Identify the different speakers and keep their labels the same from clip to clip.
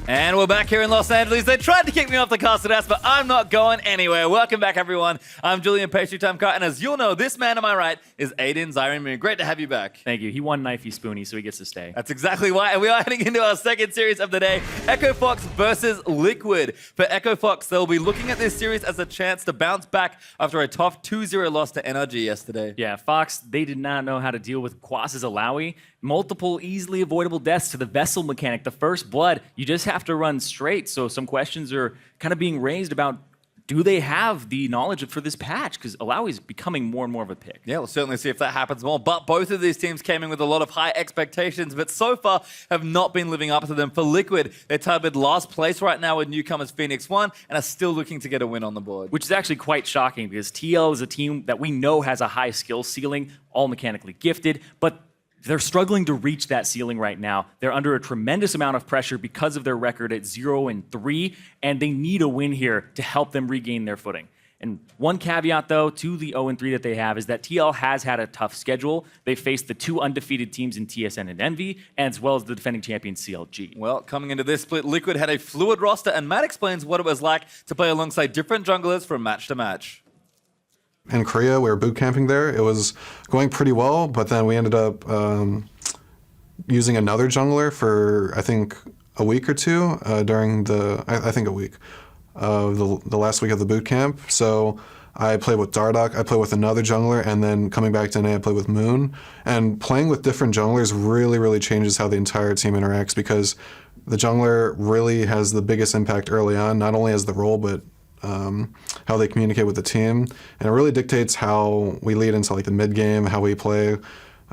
Speaker 1: And we're back here in Los Angeles. They tried to kick me off the castle house, but I'm not going anywhere. Welcome back, everyone. I'm Julian Pastry Time Car, and as you'll know, this man to my right is Aiden Zyron. Great to have you back.
Speaker 2: Thank you. He won Knifey Spoony, so he gets to stay.
Speaker 1: That's exactly why. And we are heading into our second series of the day, Echo Fox versus Liquid. For Echo Fox, they'll be looking at this series as a chance to bounce back after a tough 2-0 loss to NRG yesterday.
Speaker 2: Yeah, Fox, they did not know how to deal with Quas's Alawi. Multiple easily avoidable deaths to the Vessel mechanic, the first blood. You just have to run straight. So some questions are kind of being raised about, do they have the knowledge for this patch? Because Alawi is becoming more and more of a pick.
Speaker 1: Yeah, we'll certainly see if that happens more. But both of these teams came in with a lot of high expectations, but so far have not been living up to them. For Liquid, they're tied with last place right now with newcomers FLICKR and are still looking to get a win on the board.
Speaker 2: Which is actually quite shocking because TL is a team that we know has a high skill ceiling, all mechanically gifted, but they're struggling to reach that ceiling right now. They're under a tremendous amount of pressure because of their record at 0-3, and they need a win here to help them regain their footing. And one caveat, though, to the 0-3 that they have is that TL has had a tough schedule. They faced the two undefeated teams in TSN and Envy, as well as the defending champion CLG.
Speaker 1: Well, coming into this split, Liquid had a fluid roster, and Matt explains what it was like to play alongside different junglers from match to match.
Speaker 3: In Korea, we were boot camping there. It was going pretty well, but then we ended up using another jungler for, I think, a week or two during the, I think a week, the last week of the boot camp. So I played with Dardoch, I played with another jungler, and then coming back to NA, I played with Moon. And playing with different junglers really, really changes how the entire team interacts because the jungler really has the biggest impact early on, not only as the role, but how they communicate with the team, and it really dictates how we lead into like the mid game, how we play.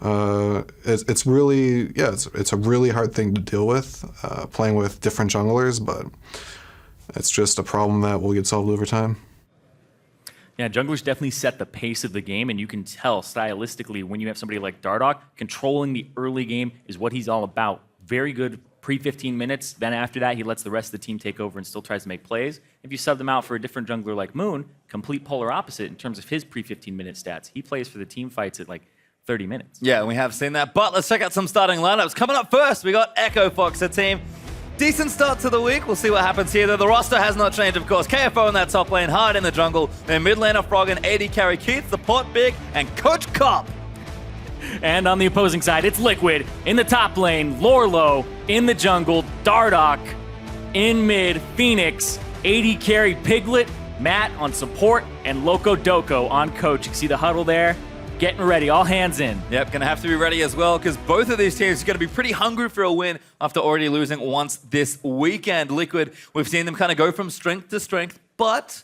Speaker 3: It's really, yeah, it's a really hard thing to deal with, playing with different junglers, but it's just a problem that will get solved over time.
Speaker 2: Yeah, junglers definitely set the pace of the game, and you can tell stylistically when you have somebody like Dardoch, controlling the early game is what he's all about. Very good pre-15 minutes, then after that, he lets the rest of the team take over and still tries to make plays. If you sub them out for a different jungler like Moon, complete polar opposite in terms of his pre-15 minute stats. He plays for the team fights at like 30 minutes.
Speaker 1: Yeah, we have seen that, but let's check out some starting lineups. Coming up first, we got Echo Fox, a team. Decent start to the week. We'll see what happens here, though. The roster has not changed, of course. KFO in that top lane, hard in the jungle. Their mid laner, Frog and AD carry Keith, the pot big, and Coach Cop.
Speaker 2: And on the opposing side, it's Liquid in the top lane, Lorlo in the jungle, Dardoch in mid, Phoenix, AD carry Piglet, Matt on support, and Loco Doco on coach. You can see the huddle there. Getting ready, all hands in.
Speaker 1: Yep, gonna have to be ready as well because both of these teams are gonna be pretty hungry for a win after already losing once this weekend. Liquid, we've seen them kind of go from strength to strength, but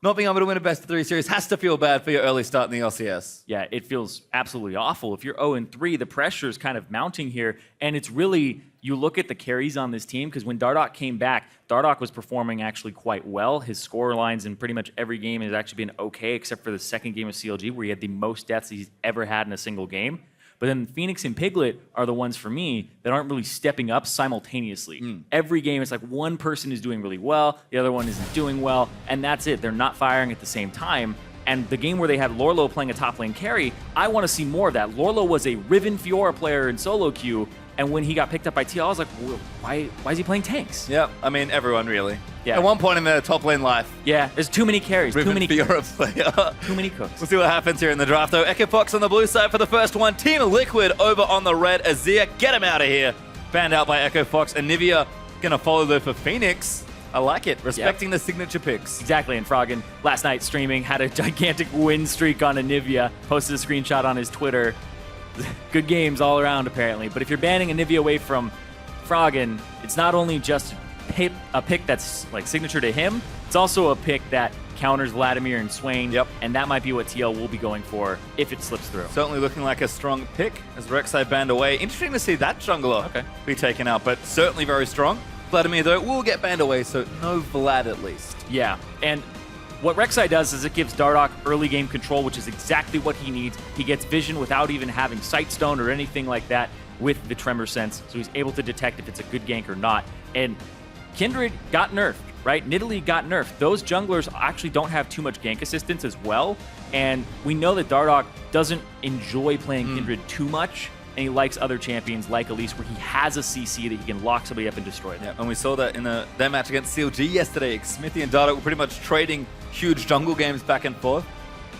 Speaker 1: not being able to win a best-of-3 series has to feel bad for your early start in the LCS.
Speaker 2: Yeah, it feels absolutely awful. If you're 0-3, the pressure is kind of mounting here, and it's really, you look at the carries on this team, because when Dardoch came back, Dardoch was performing actually quite well. His score lines in pretty much every game has actually been okay, except for the second game of CLG, where he had the most deaths he's ever had in a single game. But then Phoenix and Piglet are the ones, for me, that aren't really stepping up simultaneously. Every game, it's like one person is doing really well, the other one isn't doing well, and that's it. They're not firing at the same time. And the game where they had Lorlo playing a top lane carry, I want to see more of that. Lorlo was a Riven Fiora player in solo queue, and when he got picked up by TL, I was like, well, why is he playing tanks?
Speaker 1: Yep, I mean, everyone really.
Speaker 2: Yeah.
Speaker 1: At one point in their top lane life.
Speaker 2: Yeah, there's too many carries,
Speaker 1: Riven
Speaker 2: too many
Speaker 1: Fiora player.
Speaker 2: Too many cooks.
Speaker 1: We'll see what happens here in the draft, though. Echo Fox on the blue side for the first one. Team Liquid over on the red. Azir, get him out of here. Banned out by Echo Fox. And Nivea gonna follow though for Phoenix. I like it. Respecting the signature picks.
Speaker 2: Exactly, and Froggen, last night streaming, had a gigantic win streak on Anivia. Posted a screenshot on his Twitter. Good games all around, apparently. But if you're banning Anivia away from Froggen, it's not only just a pick that's like signature to him, it's also a pick that counters Vladimir and Swain.
Speaker 1: Yep.
Speaker 2: And that might be what TL will be going for if it slips through.
Speaker 1: Certainly looking like a strong pick as Rek'Sai banned away. Interesting to see that jungler be taken out, but certainly very strong. Vladimir, though, will get banned away, so no Vlad at least.
Speaker 2: Yeah, and what Rek'Sai does is it gives Dardoch early game control, which is exactly what he needs. He gets vision without even having Sightstone or anything like that with the Tremor Sense, so he's able to detect if it's a good gank or not. And Kindred got nerfed, right? Nidalee got nerfed. Those junglers actually don't have too much gank assistance as well, and we know that Dardoch doesn't enjoy playing Kindred too much, and he likes other champions like Elise, where he has a CC that he can lock somebody up and destroy them.
Speaker 1: Yeah, and we saw that in their match against CLG yesterday. Smithy and Dardo were pretty much trading huge jungle games back and forth,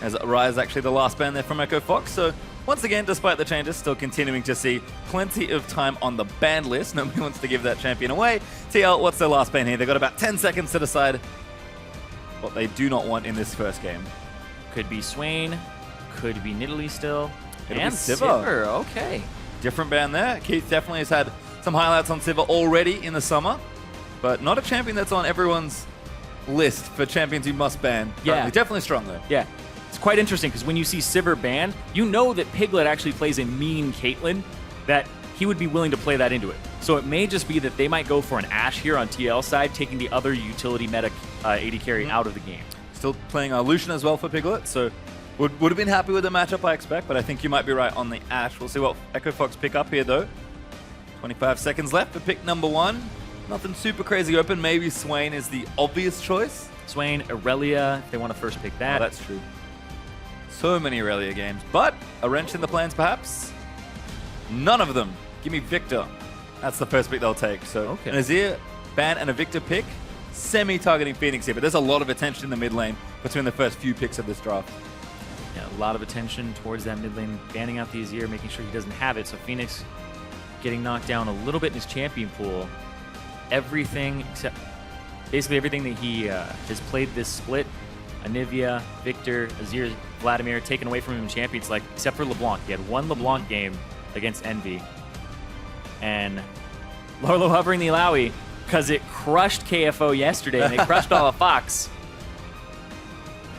Speaker 1: as Rise actually the last ban there from Echo Fox. So once again, despite the changes, still continuing to see plenty of time on the ban list. Nobody wants to give that champion away. TL, what's their last ban here? They've got about 10 seconds to decide what they do not want in this first game.
Speaker 2: Could be Swain, could be Nidalee still,
Speaker 1: It'll
Speaker 2: and
Speaker 1: be Sivir.
Speaker 2: Sivir. Okay.
Speaker 1: Different ban there. Keith definitely has had some highlights on Sivir already in the summer, but not a champion that's on everyone's list for champions you must ban.
Speaker 2: Yeah.
Speaker 1: Currently. Definitely strong though.
Speaker 2: Yeah. It's quite interesting because when you see Sivir banned, you know that Piglet actually plays a mean Caitlyn, that he would be willing to play that into it. So it may just be that they might go for an Ashe here on TL side, taking the other utility meta AD carry out of the game.
Speaker 1: Still playing Lucian as well for Piglet, so would have been happy with the matchup, I expect, but I think you might be right on the Ashe. We'll see what Echo Fox pick up here, though. 25 seconds left for pick number 1. Nothing super crazy open. Maybe Swain is the obvious choice.
Speaker 2: Swain, Aurelia, if they want to first pick that.
Speaker 1: Oh, that's true. So many Aurelia games, but a wrench in the plans, perhaps? None of them. Give me Victor. That's the first pick they'll take. So
Speaker 2: Okay.
Speaker 1: an Azir ban and a Victor pick. Semi-targeting Phoenix here, but there's a lot of attention in the mid lane between the first few picks of this draft.
Speaker 2: Yeah, a lot of attention towards that mid lane, banning out the Azir, making sure he doesn't have it. So Phoenix getting knocked down a little bit in his champion pool. Everything except basically everything that he has played this split. Anivia, Victor, Azir, Vladimir taken away from him in champions, like except for LeBlanc. He had one LeBlanc game against Envy. And Lolo hovering the Alawi because it crushed KFO yesterday and it crushed all of Fox.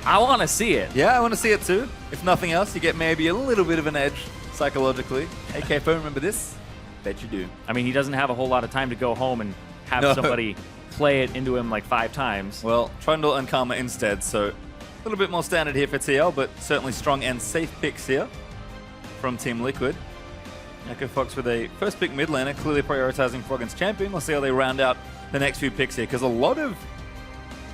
Speaker 2: I want to see it.
Speaker 1: Yeah, I want to see it too. If nothing else, you get maybe a little bit of an edge psychologically. Hey, KFO, remember this? Bet you do.
Speaker 2: I mean, he doesn't have a whole lot of time to go home and have
Speaker 1: No.
Speaker 2: somebody play it into him like 5 times.
Speaker 1: Well, Trundle and Karma instead, so a little bit more standard here for TL, but certainly strong and safe picks here from Team Liquid. Echo Fox with a first pick mid laner, clearly prioritizing Froggen's champion. We'll see how they round out the next few picks here, because a lot of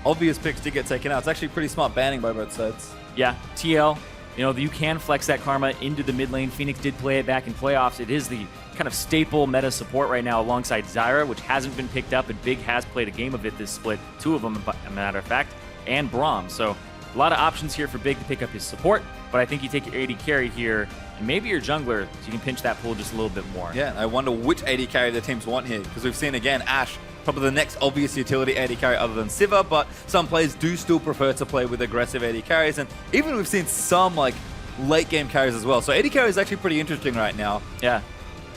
Speaker 1: obvious picks did get taken out. It's actually pretty smart banning by both sides.
Speaker 2: Yeah, TL, you know, you can flex that Karma into the mid lane. Phoenix did play it back in playoffs. It is the kind of staple meta support right now alongside Zyra, which hasn't been picked up, and Big has played a game of it this split, 2 of them, a matter of fact, and Braum. So a lot of options here for Big to pick up his support, but I think you take your AD carry here, and maybe your jungler, so you can pinch that pool just a little bit more.
Speaker 1: Yeah, I wonder which AD carry the teams want here, because we've seen, again, Ashe, probably the next obvious utility AD carry other than Sivir, but some players do still prefer to play with aggressive AD carries, and even we've seen some, like, late game carries as well. So AD carry is actually pretty interesting right now.
Speaker 2: Yeah.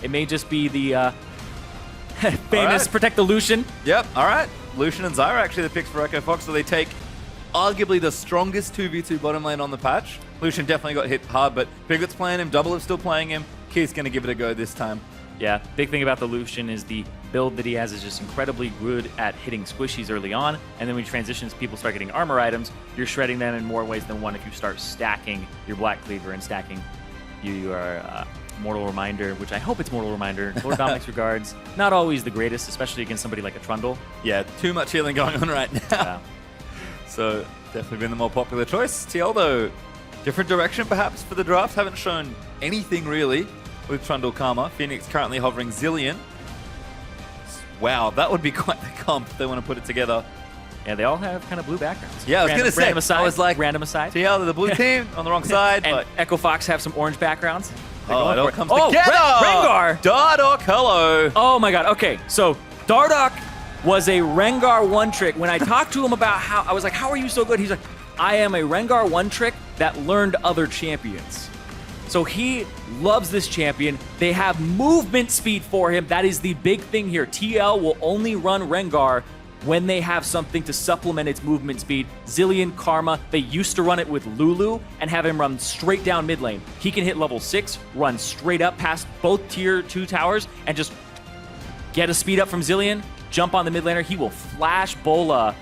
Speaker 2: It may just be the famous
Speaker 1: right.
Speaker 2: Protect the Lucian.
Speaker 1: Yep, all right. Lucian and Zyra actually the picks for Echo Fox, so they take arguably the strongest 2v2 bottom lane on the patch. Lucian definitely got hit hard, but Piglet's playing him, Double is still playing him. Keith's going to give it a go this time.
Speaker 2: Yeah, big thing about the Lucian is the build that he has is just incredibly good at hitting squishies early on, and then when he transitions, people start getting armor items. You're shredding them in more ways than one if you start stacking your Black Cleaver and stacking your Mortal Reminder, which I hope it's Mortal Reminder. Lord Dominic's regards. Not always the greatest, especially against somebody like a Trundle.
Speaker 1: Yeah, too much healing going on right now.
Speaker 2: Yeah.
Speaker 1: So definitely been the more popular choice. TL though, different direction perhaps for the draft. Haven't shown anything really with Trundle Karma. Phoenix currently hovering Zillion. Wow, that would be quite the comp if they want to put it together.
Speaker 2: Yeah, they all have kind of blue backgrounds.
Speaker 1: Yeah, I was going to say,
Speaker 2: random aside,
Speaker 1: I was like,
Speaker 2: random aside.
Speaker 1: TL, they're the blue team on the wrong side.
Speaker 2: And
Speaker 1: but
Speaker 2: Echo Fox have some orange backgrounds. They're
Speaker 1: oh,
Speaker 2: going
Speaker 1: it all
Speaker 2: for
Speaker 1: comes
Speaker 2: Oh,
Speaker 1: together.
Speaker 2: Rengar!
Speaker 1: Dardoch, hello.
Speaker 2: Oh my god, okay, so Dardoch was a Rengar one-trick. When I talked to him about how, I was like, how are you so good? He's like, I am a Rengar one-trick that learned other champions. So he loves this champion. They have movement speed for him. That is the big thing here. TL will only run Rengar when they have something to supplement its movement speed. Zillion, Karma, they used to run it with Lulu and have him run straight down mid lane. He can hit level 6, run straight up past both tier 2 towers, and just get a speed up from Zillion, jump on the mid laner. He will flash Bola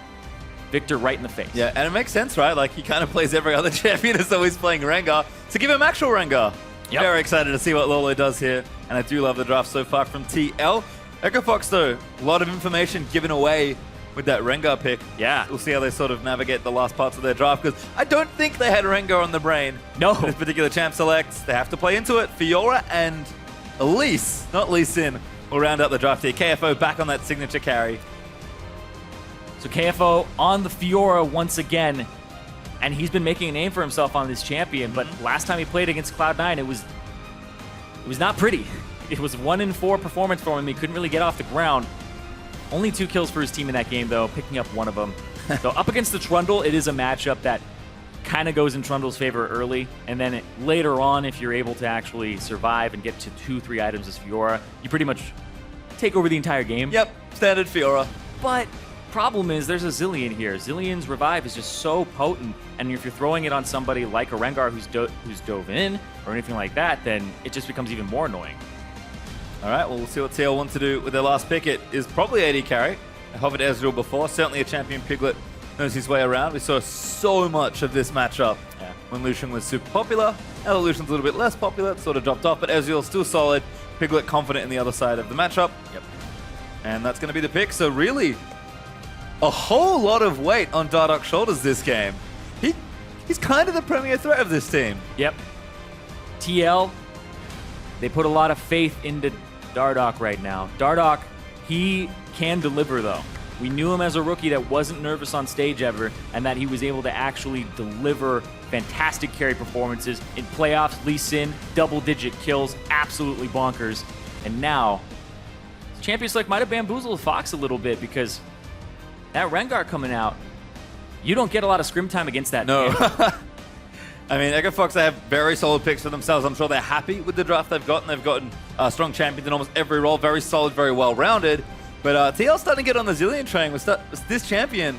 Speaker 2: Victor right in the face.
Speaker 1: Yeah, and it makes sense, right? Like, he kind of plays every other champion as though he's playing Rengar. So give him actual Rengar.
Speaker 2: Yep.
Speaker 1: Very excited to see what Lolo does here, and I do love the draft so far from TL. Echo Fox, though, a lot of information given away with that Rengar pick.
Speaker 2: Yeah.
Speaker 1: We'll see how they sort of navigate the last parts of their draft, because I don't think they had Rengar on the brain.
Speaker 2: No.
Speaker 1: This particular champ select, they have to play into it. Fiora and Elise, not Lee Sin, will round out the draft here. KFO back on that signature carry.
Speaker 2: So KFO on the Fiora once again, and he's been making a name for himself on this champion, but last time he played against Cloud9, it was not pretty. It was 1-4 performance for him. He couldn't really get off the ground. Only 2 kills for his team in that game, though, picking up one of them. So up against the Trundle, it is a matchup that kind of goes in Trundle's favor early, and then later on, if you're able to actually survive and get to 2-3 items as Fiora, you pretty much take over the entire game.
Speaker 1: Yep, standard Fiora.
Speaker 2: But problem is there's a Zilean here. Zillion's revive is just so potent, and if you're throwing it on somebody like a Rengar who's dove in or anything like that, then it just becomes even more annoying.
Speaker 1: All right, well, we'll see what TL want to do with their last pick. It is probably AD carry. I hovered Ezreal before. Certainly a champion Piglet knows his way around. We saw so much of this matchup when Lucian was super popular. Now that Lucian's a little bit less popular, it sort of dropped off, but Ezreal still solid. Piglet confident in the other side of the matchup.
Speaker 2: Yep.
Speaker 1: And that's going to be the pick. So really, a whole lot of weight on Dardoch's shoulders this game. He's kind of the premier threat of this team.
Speaker 2: Yep. TL, they put a lot of faith into Dardoch right now. Dardoch, he can deliver though. We knew him as a rookie that wasn't nervous on stage ever, and that he was able to actually deliver fantastic carry performances in playoffs. Lee Sin, double-digit kills, absolutely bonkers. And now, Champions Select might have bamboozled Fox a little bit, because that Rengar coming out, you don't get a lot of scrim time against that.
Speaker 1: No. I mean, Echo Fox, they have very solid picks for themselves. I'm sure they're happy with the draft they've gotten. They've gotten strong champions in almost every role. Very solid, very well-rounded. But TL's starting to get on the Zilean train. This champion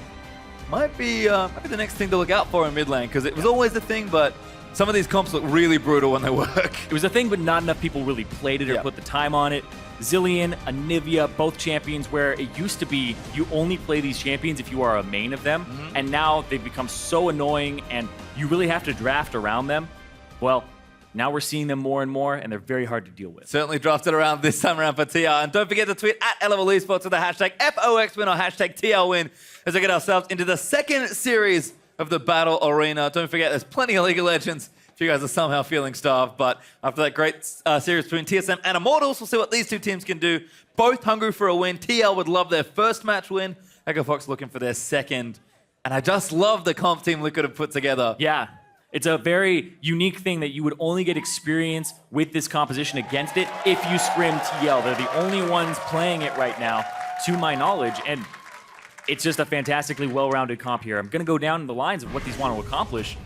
Speaker 1: might be the next thing to look out for in mid lane, because it was always the thing, but some of these comps look really brutal when they work.
Speaker 2: It was a thing, but not enough people really played it or put the time on it. Zilean, Anivia, both champions where it used to be you only play these champions if you are a main of them, and now they've become so annoying and you really have to draft around them. Well, now we're seeing them more and more, and they're very hard to deal with.
Speaker 1: Certainly drafted around this time around for TR. And don't forget to tweet at LOL Esports with the hashtag FOXWin or hashtag TLWin as we get ourselves into the second series of the Battle Arena. Don't forget, there's plenty of League of Legends if you guys are somehow feeling starved. But after that great series between TSM and Immortals, we'll see what these two teams can do. Both hungry for a win. TL would love their first match win. Echo Fox looking for their second. And I just love the comp team Liquid have put together.
Speaker 2: Yeah. It's a very unique thing that you would only get experience with this composition against it if you scrim TL. They're the only ones playing it right now, to my knowledge, and it's just a fantastically well-rounded comp here. I'm going to go down the lines of what these want to accomplish.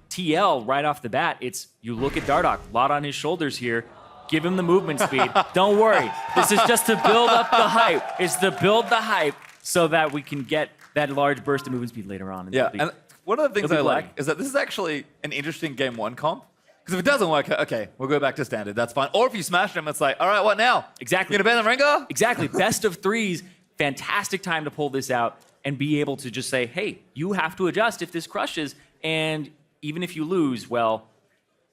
Speaker 2: TL, right off the bat, it's you look at Dardoch, a lot on his shoulders here. Give him the movement speed. Don't worry. This is just to build up the hype. It's to build the hype so that we can get that large burst of movement speed later on.
Speaker 1: Yeah, and one of the things I like is that this is actually an interesting game one comp. Because if it doesn't work, okay, we'll go back to standard. That's fine. Or if you smash them, it's like, all right, what now?
Speaker 2: Exactly.
Speaker 1: You're going to ban the Rengar?
Speaker 2: Exactly. Best of threes. Fantastic time to pull this out and be able to just say, hey, you have to adjust if this crushes. And even if you lose, well,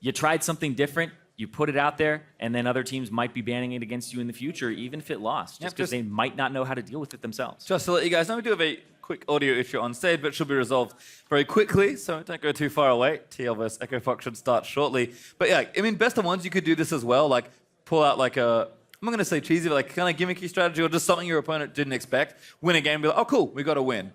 Speaker 2: you tried something different. You put it out there, and then other teams might be banning it against you in the future, even if it lost, just because they might not know how to deal with it themselves.
Speaker 1: Just to let you guys know, we do have a quick audio issue on stage, but it should be resolved very quickly, so don't go too far away. TL vs Echo Fox should start shortly. But yeah, I mean, best of ones, you could do this as well, like pull out like a, I'm not going to say cheesy, but like kind of gimmicky strategy or just something your opponent didn't expect. Win a game, be like, oh cool, we got to win.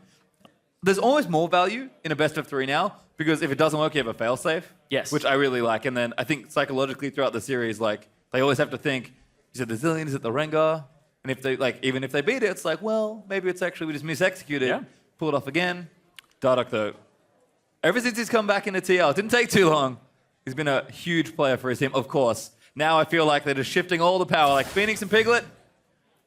Speaker 1: There's always more value in a best of three now, because if it doesn't work, you have a failsafe.
Speaker 2: Yes.
Speaker 1: Which I really like. And then I think psychologically throughout the series, like, they always have to think, is it the Zilean, is it the Rengar? And if they, like, even if they beat it, it's like, well, maybe it's actually we just misexecuted.
Speaker 2: Yeah.
Speaker 1: Pull it off again. Dardoch, though, ever since he's come back into TL, it didn't take too long. He's been a huge player for his team, of course. Now I feel like they're just shifting all the power. Like Phoenix and Piglet,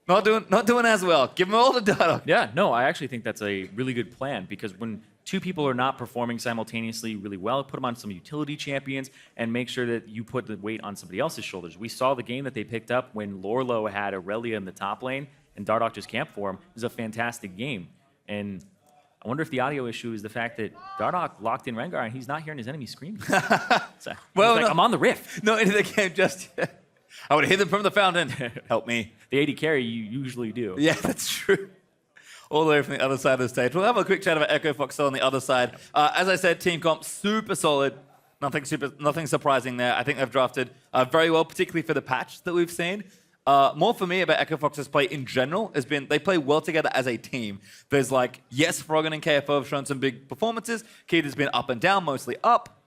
Speaker 1: not doing as well. Give them all to Dardoch.
Speaker 2: Yeah, no, I actually think that's a really good plan, because when two people are not performing simultaneously really well, put them on some utility champions and make sure that you put the weight on somebody else's shoulders. We saw the game that they picked up when Lorlo had Aurelia in the top lane and Dardoch just camped for him. It was a fantastic game. And I wonder if the audio issue is the fact that Dardoch locked in Rengar and he's not hearing his enemy screaming. So,
Speaker 1: Well,
Speaker 2: like,
Speaker 1: no.
Speaker 2: I'm on the riff.
Speaker 1: Not into the game just yet. I would have hit them from the fountain. Help me.
Speaker 2: The AD carry you usually do.
Speaker 1: Yeah, that's true. All the way from the other side of the stage. We'll have a quick chat about Echo Fox on the other side. As I said, team comp super solid. Nothing surprising there. I think they've drafted very well, particularly for the patch that we've seen. More for me about Echo Fox's play in general has been they play well together as a team. There's like, yes, Froggen and KFO have shown some big performances. Keith has been up and down, mostly up.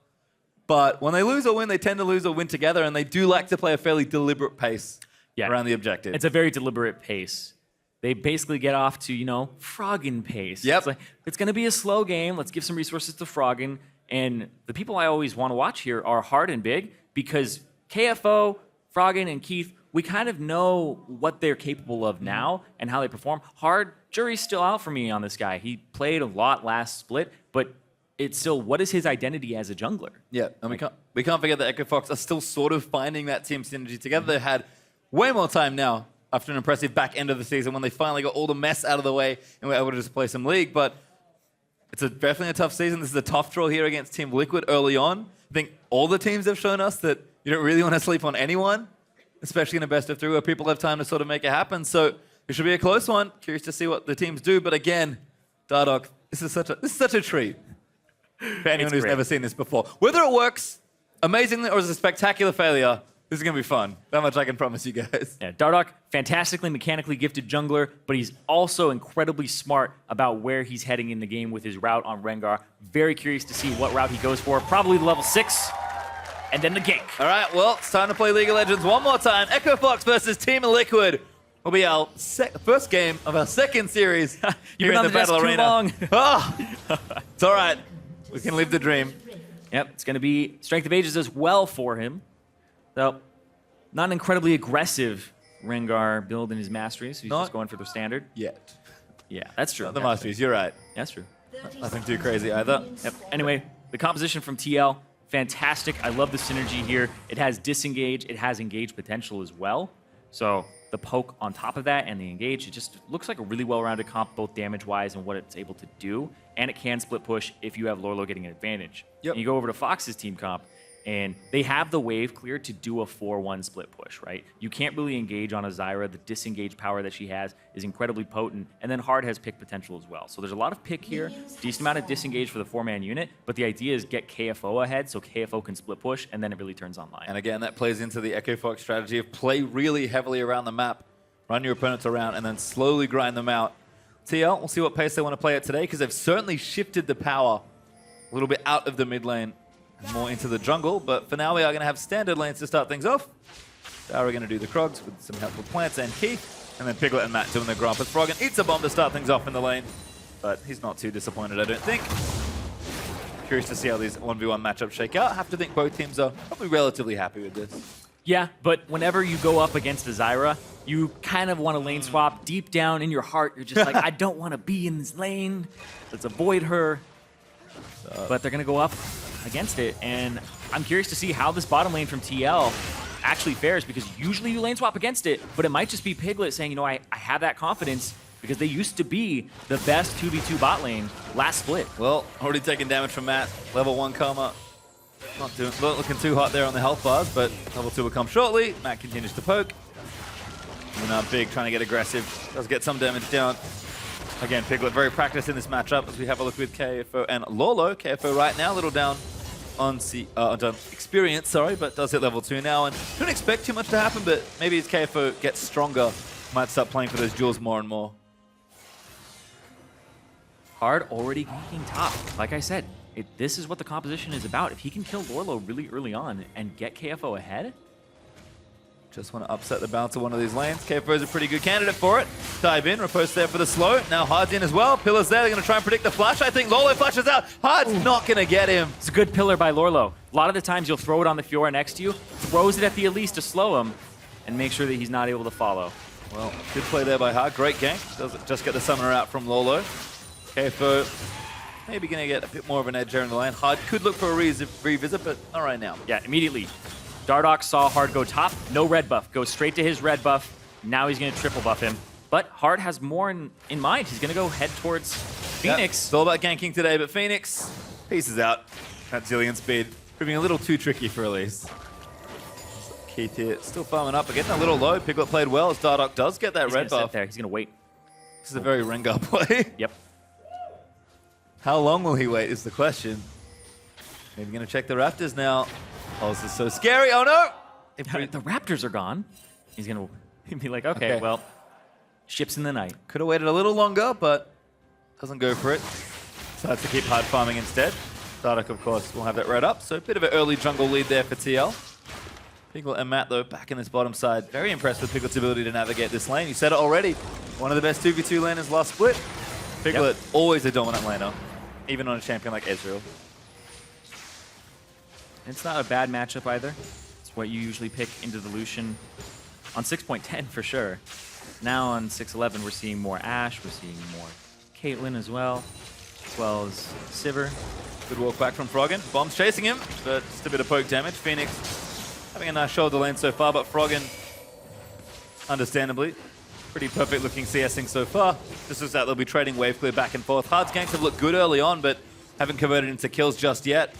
Speaker 1: But when they lose or win, they tend to lose or win together, and they do like to play a fairly deliberate pace around the objective.
Speaker 2: It's a very deliberate pace. They basically get off to, Froggen pace.
Speaker 1: Yep.
Speaker 2: It's like, it's going to be a slow game. Let's give some resources to Froggen. And the people I always want to watch here are Hard and Big, because KFO, Froggen, and Keith, we kind of know what they're capable of now and how they perform. Hard, jury's still out for me on this guy. He played a lot last split, but it's still, what is his identity as a jungler?
Speaker 1: Yeah, and we can't forget that Echo Fox are still sort of finding that team synergy together. They had way more time now after an impressive back end of the season when they finally got all the mess out of the way and were able to just play some League. But it's definitely a tough season. This is a tough draw here against Team Liquid early on. I think all the teams have shown us that you don't really want to sleep on anyone, especially in a best of three where people have time to sort of make it happen. So it should be a close one. Curious to see what the teams do. But again, Dardoch, this is such a treat for anyone who's never seen this before. Whether it works amazingly or is a spectacular failure, this is going to be fun. That much I can promise you guys.
Speaker 2: Yeah, Dardoch, fantastically mechanically gifted jungler, but he's also incredibly smart about where he's heading in the game with his route on Rengar. Very curious to see what route he goes for. Probably level 6, and then the gank.
Speaker 1: All right, well, it's time to play League of Legends one more time. Echo Fox versus Team Liquid will be our first game of our second series.
Speaker 2: You've been on the Battle Arena. Long.
Speaker 1: It's all right. We can live the dream.
Speaker 2: Yep, it's going to be Strength of Ages as well for him. So, not an incredibly aggressive Rengar build in his Masteries. He's just going for the standard.
Speaker 1: Yet.
Speaker 2: Yeah, that's true.
Speaker 1: Not the Masteries, you're right.
Speaker 2: That's true.
Speaker 1: Nothing too crazy either.
Speaker 2: Yep. Anyway, the composition from TL, fantastic. I love the synergy here. It has disengage. It has engage potential as well. So the poke on top of that and the engage, it just looks like a really well-rounded comp, both damage-wise and what it's able to do. And it can split push if you have Lorlo getting an advantage.
Speaker 1: Yep.
Speaker 2: And you go over to Fox's team comp, and they have the wave clear to do a 4-1 split push, right? You can't really engage on a Zyra. The disengage power that she has is incredibly potent. And then Hard has pick potential as well. So there's a lot of pick here, decent amount of disengage for the 4-man unit, but the idea is get KFO ahead so KFO can split push, and then it really turns online.
Speaker 1: And again, that plays into the Echo Fox strategy of play really heavily around the map, run your opponents around, and then slowly grind them out. TL, we'll see what pace they want to play at today, because they've certainly shifted the power a little bit out of the mid lane and more into the jungle. But for now, we are going to have standard lanes to start things off. Dara going to do the Krogs with some help with Plants and Keith, and then Piglet and Matt doing the Grump. As Froggen eats a bomb to start things off in the lane, but he's not too disappointed, I don't think. Curious to see how these 1v1 matchups shake out. I have to think both teams are probably relatively happy with this.
Speaker 2: Yeah, but whenever you go up against a Zyra, you kind of want to lane swap. Deep down in your heart, you're just like, I don't want to be in this lane. Let's avoid her. But they're going to go up against it, and I'm curious to see how this bottom lane from TL actually fares, because usually you lane swap against it, but it might just be Piglet saying, I have that confidence, because they used to be the best 2v2 bot lane last split.
Speaker 1: Well, already taking damage from Matt. Level 1 karma. Not looking too hot there on the health bars, but level 2 will come shortly. Matt continues to poke. And now Big trying to get aggressive. Does get some damage down. Again, Piglet very practiced in this matchup as we have a look with KFO and Lolo. KFO right now a little down on experience, but does hit level 2 now. And don't expect too much to happen, but maybe as KFO gets stronger, might start playing for those duels more and more.
Speaker 2: Hard already ganking top. Like I said, this is what the composition is about. If he can kill Lorlo really early on and get KFO ahead.
Speaker 1: Just want to upset the balance of one of these lanes. KFO is a pretty good candidate for it. Dive in, Riposte there for the slow. Now Hard's in as well. Pillar's there. They're going to try and predict the flash. I think Lolo flashes out. Hard's not going to get him.
Speaker 2: It's a good pillar by Lorlo. A lot of the times you'll throw it on the Fiora next to you, throws it at the Elise to slow him, and make sure that he's not able to follow.
Speaker 1: Well, good play there by Hard. Great gank. Does just get the summoner out from Lolo. KFO maybe going to get a bit more of an edge here in the lane. Hard could look for a revisit, but not right now.
Speaker 2: Yeah, immediately. Dardoch saw Hard go top, no red buff. Goes straight to his red buff. Now he's going to triple buff him. But Hard has more in mind. He's going to go head towards Phoenix.
Speaker 1: Yep. It's all about ganking today, but Phoenix pieces out at zillion speed. Proving a little too tricky for Elise. Keith here still farming up, getting a little low. Piglet played well as Dardoch does get that red buff.
Speaker 2: There. He's going to wait.
Speaker 1: This is a very Rengar play.
Speaker 2: Yep.
Speaker 1: How long will he wait is the question. Maybe gonna check the Raptors now. Oh, this is so scary. Oh no!
Speaker 2: If the Raptors are gone, he's gonna be like, okay, well, ships in the night.
Speaker 1: Could have waited a little longer, but doesn't go for it. Decides to keep hard farming instead. Dardoch, of course, will have that red up, so a bit of an early jungle lead there for TL. Piglet and Matt, though, back in this bottom side. Very impressed with Piglet's ability to navigate this lane. You said it already. One of the best 2v2 laners last split. Piglet, always a dominant laner, even on a champion like Ezreal.
Speaker 2: It's not a bad matchup either. It's what you usually pick into the Lucian on 6.10 for sure. Now on 6.11, we're seeing more Ashe, we're seeing more Caitlyn as well as Sivir.
Speaker 1: Good walk back from Froggen. Bomb's chasing him, but just a bit of poke damage. Phoenix having a nice shoulder lane so far, but Froggen, understandably, pretty perfect looking CSing so far. This looks like they'll be trading wave clear back and forth. Hard's ganks have looked good early on, but haven't converted into kills just yet.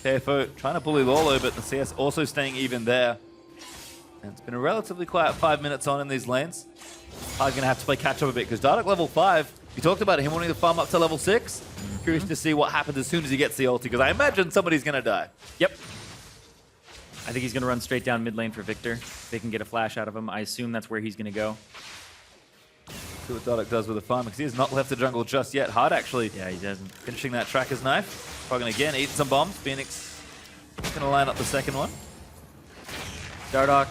Speaker 1: KFO trying to bully Lolo, but the CS also staying even there. And it's been a relatively quiet 5 minutes on in these lanes. Hard gonna have to play catch up a bit, because Dardoch level 5, you talked about him wanting to farm up to level 6. Curious to see what happens as soon as he gets the ulti, because I imagine somebody's gonna die.
Speaker 2: Yep. I think he's gonna run straight down mid lane for Victor. They can get a flash out of him. I assume that's where he's gonna go.
Speaker 1: See what Dardoch does with the farm, because he has not left the jungle just yet. Hard actually.
Speaker 2: Yeah, he doesn't. Finishing
Speaker 1: Finishing that tracker's knife. Froggen again, eating some bombs. Phoenix gonna line up the second one.
Speaker 2: Dardoch,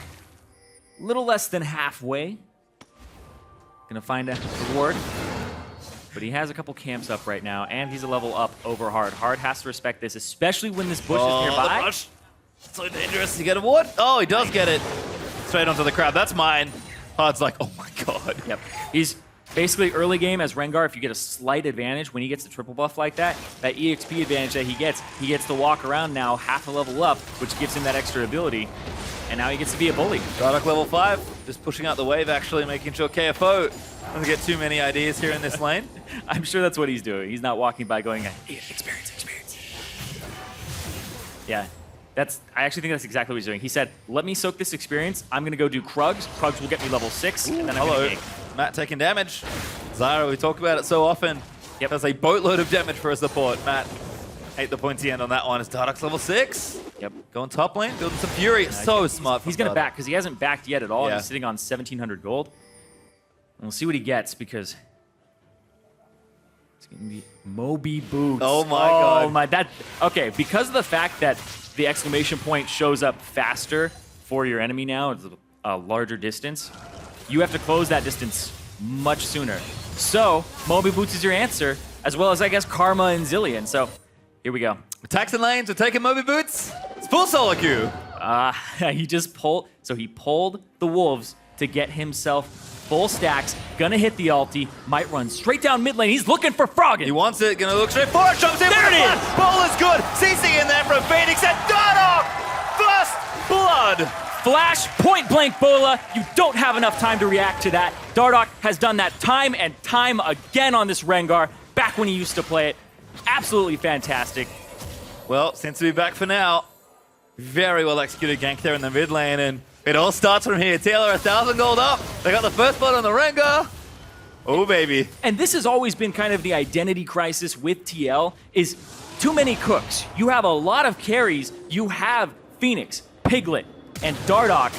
Speaker 2: a little less than halfway. Gonna find a reward. But he has a couple camps up right now, and he's a level up over Hard. Hard has to respect this, especially when this bush is nearby.
Speaker 1: The rush. So dangerous. You get a ward? Oh, he does get it. Straight onto the crowd. That's mine. Hard's like, oh my god.
Speaker 2: Yep. He's basically early game as Rengar, if you get a slight advantage when he gets the triple buff like that, that EXP advantage that he gets to walk around now half a level up, which gives him that extra ability. And now he gets to be a bully.
Speaker 1: Dardoch level 5, just pushing out the wave actually, making sure KFO doesn't get too many ideas here in this lane.
Speaker 2: I'm sure that's what he's doing. He's not walking by going, experience. Yeah. I actually think that's exactly what he's doing. He said, let me soak this experience. I'm going to go do Krugs. Krugs will get me level 6, and then I'm going to gank.
Speaker 1: Matt taking damage. Zyra, we talk about it so often.
Speaker 2: Yep.
Speaker 1: Does a boatload of damage for a support. Matt ate the pointy end on that one. Is Dardoch's level 6?
Speaker 2: Yep.
Speaker 1: Going top lane, building some fury. So smart.
Speaker 2: He's going to back, because he hasn't backed yet at all.
Speaker 1: Yeah.
Speaker 2: He's sitting on 1,700 gold. And we'll see what he gets, because it's going to be Moby Boots.
Speaker 1: Oh my god.
Speaker 2: Okay, because of the fact that the exclamation point shows up faster for your enemy now, it's a larger distance, you have to close that distance much sooner. So, Moby Boots is your answer, as well as, I guess, Karma and Zillion. So, here we go.
Speaker 1: Attacks and lanes, we're taking Moby Boots. It's full solo queue.
Speaker 2: He just pulled, so he pulled the Wolves to get himself full stacks, gonna hit the ulti, might run straight down mid lane. He's looking for Froggen.
Speaker 1: He wants it, gonna look straight for it, jumps in
Speaker 2: There
Speaker 1: with
Speaker 2: it
Speaker 1: the
Speaker 2: is!
Speaker 1: flash. Ball is good. CC in there from Phoenix and Dardoch! First blood!
Speaker 2: Flash, point blank Bola. You don't have enough time to react to that. Dardoch has done that time and time again on this Rengar, back when he used to play it. Absolutely fantastic.
Speaker 1: Well, seems to be back for now. Very well executed gank there in the mid lane, and it all starts from here. Taylor, 1,000 gold up. They got the first blood on the Rengar. Oh, baby.
Speaker 2: And this has always been kind of the identity crisis with TL, is too many cooks. You have a lot of carries. You have Phoenix, Piglet, and Dardoch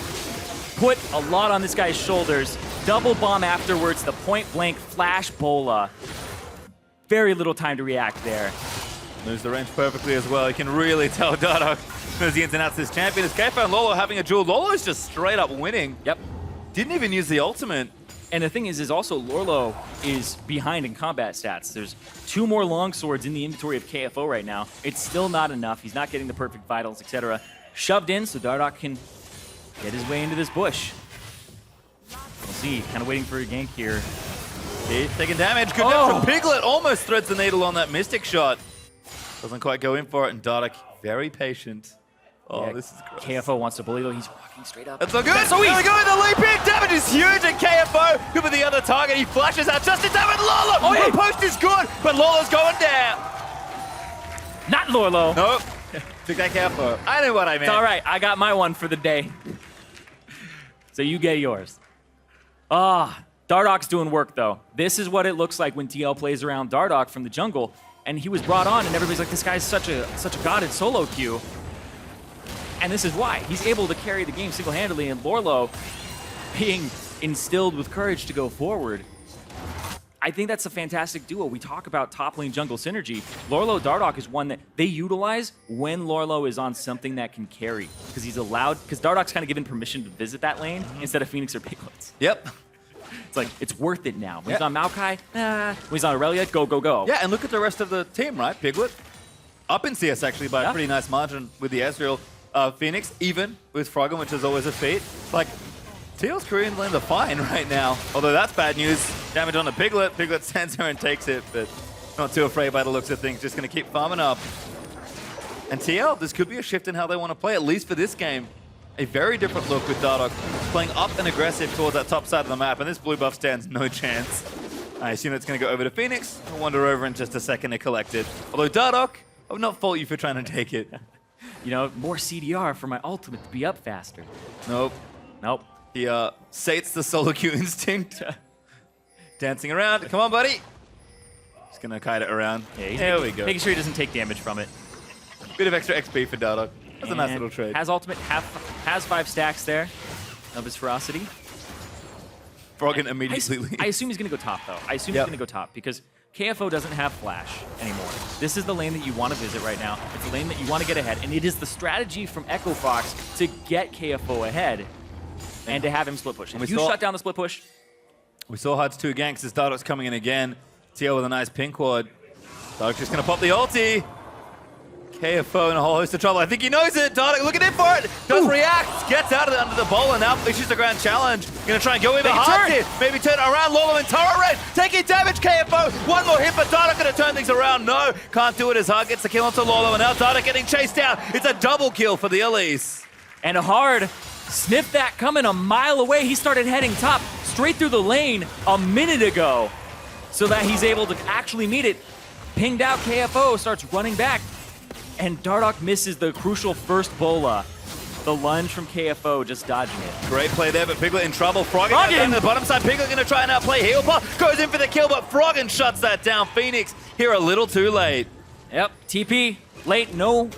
Speaker 2: put a lot on this guy's shoulders. Double bomb afterwards, the point blank flash Bola. Very little time to react there.
Speaker 1: Moves the range perfectly as well. You can really tell Dardoch knows the ins and outs of this champion. Is KFO and Lolo having a duel? Lolo's just straight up winning.
Speaker 2: Yep.
Speaker 1: Didn't even use the ultimate.
Speaker 2: And the thing is also Lorlo is behind in combat stats. There's 2 more longswords in the inventory of KFO right now. It's still not enough. He's not getting the perfect vitals, etc. Shoved in so Dardoch can get his way into this bush. We'll see. Kind of waiting for a gank here.
Speaker 1: He's taking damage. Good damage from Piglet. Almost threads the needle on that Mystic shot. Doesn't quite go in for it, and Dardoch very patient. Oh,
Speaker 2: Yeah,
Speaker 1: this is gross.
Speaker 2: KFO wants to bully though. He's walking straight up.
Speaker 1: That's not good.
Speaker 2: That's so
Speaker 1: There
Speaker 2: easy.
Speaker 1: we go. The leap in. Damage is huge, and KFO good with the other target. He flashes out just in time with Lolo.
Speaker 2: Oh, yeah.
Speaker 1: The post is good, but Lolo's going down.
Speaker 2: Not Lorlo.
Speaker 1: Nope. Took that KFO. I knew what I meant.
Speaker 2: It's all right. I got my one for the day. So you get yours. Dardoch's doing work though. This is what it looks like when TL plays around Dardoch from the jungle. and he was brought on, and everybody's like, this guy's such a god in solo queue. And this is why. He's able to carry the game single-handedly, and Lorlo being instilled with courage to go forward. I think that's a fantastic duo. We talk about top lane jungle synergy. Lorlo Dardoch is one that they utilize when Lorlo is on something that can carry, because he's allowed, because Dardoch's kind of given permission to visit that lane instead of Phoenix or Piglets.
Speaker 1: Yep.
Speaker 2: It's like, it's worth it now. When he's on Maokai, when he's on Aurelia, go, go, go.
Speaker 1: Yeah, and look at the rest of the team, right? Piglet, up in CS actually by a pretty nice margin with the Ezreal. Phoenix, even with Froggen, which is always a feat. Like, Teal's Korean lanes are fine right now. Although that's bad news. Damage on the Piglet. Piglet stands her and takes it, but not too afraid by the looks of things. Just going to keep farming up. And TL, this could be a shift in how they want to play, at least for this game. A very different look with Dardoch playing up and aggressive towards that top side of the map, and this blue buff stands no chance. I assume it's going to go over to Phoenix. We'll wander over in just a second to collect it. Although Dardoch, I would not fault you for trying to take it.
Speaker 2: You know, more CDR for my ultimate to be up faster.
Speaker 1: Nope.
Speaker 2: Nope.
Speaker 1: He sates the solo queue instinct. Dancing around. Come on, buddy. Just gonna kite it around.
Speaker 2: Yeah,
Speaker 1: there we go.
Speaker 2: Making sure he doesn't take damage from it.
Speaker 1: Bit of extra XP for Dardoch. That's a nice little trade.
Speaker 2: Has ultimate, has 5 stacks there of his ferocity.
Speaker 1: Froggen immediately leaves.
Speaker 2: I assume he's gonna go top though. I assume he's gonna go top because KFO doesn't have flash anymore. This is the lane that you want to visit right now. It's the lane that you want to get ahead, and it is the strategy from Echo Fox to get KFO ahead and to have him split push. If you shut down the split push,
Speaker 1: we saw Hud's 2 ganks as Dardoch's coming in again. TL with a nice pink quad. Dardoch's just gonna pop the ulti. KFO in a whole host of trouble. I think he knows it. Dardoch looking in for it. Does react. Gets out of it under the bowl and now issues the ground challenge. Gonna try and go in the hard here. Maybe turn it around. Lorlo and Tara Red taking damage. KFO. One more hit, but Dardoch gonna turn things around. No, can't do it as Hard gets the kill onto Lorlo, and now Dardoch getting chased down. It's a double kill for the Elise.
Speaker 2: and Hard sniffed that coming a mile away. He started heading top straight through the lane a minute ago so that he's able to actually meet it. Pinged out, KFO starts running back, and Dardoch misses the crucial first bola. The lunge from KFO just dodging it.
Speaker 1: Great play there, but Piglet in trouble. Froggen down to the bottom side. Piglet going to try and outplay Heal Pop. Goes in for the kill, but Froggen shuts that down. Phoenix here a little too late.
Speaker 2: Yep, TP late. No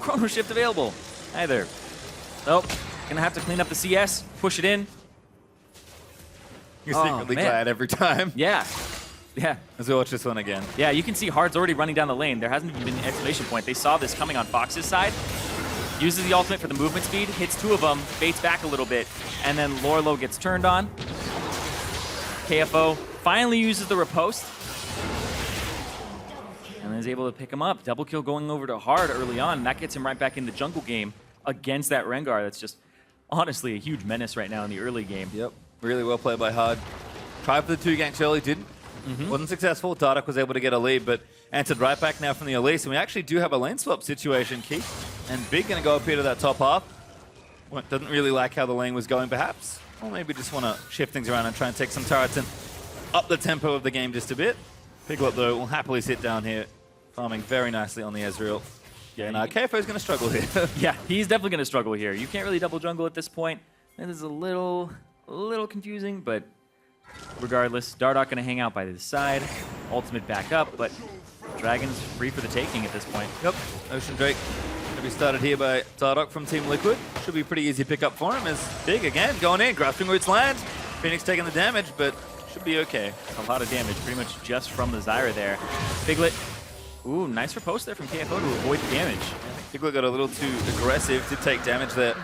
Speaker 2: chrono shift available either. Nope. Gonna have to clean up the CS, push it in.
Speaker 1: You're secretly glad every time.
Speaker 2: Yeah. Yeah.
Speaker 1: As we watch this one again.
Speaker 2: Yeah, you can see Hard's already running down the lane. There hasn't even been an exclamation point. They saw this coming on Fox's side. Uses the ultimate for the movement speed, hits two of them, baits back a little bit, and then Lorlo gets turned on. KFO finally uses the riposte and is able to pick him up. Double kill going over to Hard early on, and that gets him right back in the jungle game against that Rengar that's just honestly a huge menace right now in the early game.
Speaker 1: Yep, really well played by Hard. Tried for the 2 ganks early, didn't. Wasn't successful. Dardoch was able to get a lead, but answered right back now from the Elise, and we actually do have a lane swap situation. Keith and Big going to go up here to that top half. Well, doesn't really like how the lane was going, perhaps. Or maybe just want to shift things around and try and take some turrets and up the tempo of the game just a bit. Piglet, though, will happily sit down here, farming very nicely on the Ezreal. Yeah, and KFO's going to struggle here.
Speaker 2: Yeah, he's definitely going to struggle here. You can't really double jungle at this point. It is a little confusing, but regardless, Dardoch going to hang out by this side. Ultimate back up, but Dragon's free for the taking at this point.
Speaker 1: Yep, Ocean Drake going to be started here by Dardoch from Team Liquid. Should be a pretty easy pickup for him as Big again going in, grasping roots land. Phoenix taking the damage, but should be okay.
Speaker 2: A lot of damage, pretty much just from the Zyra there. Piglet, ooh, nice riposte there from KFO to avoid the damage.
Speaker 1: Piglet got a little too aggressive to take damage there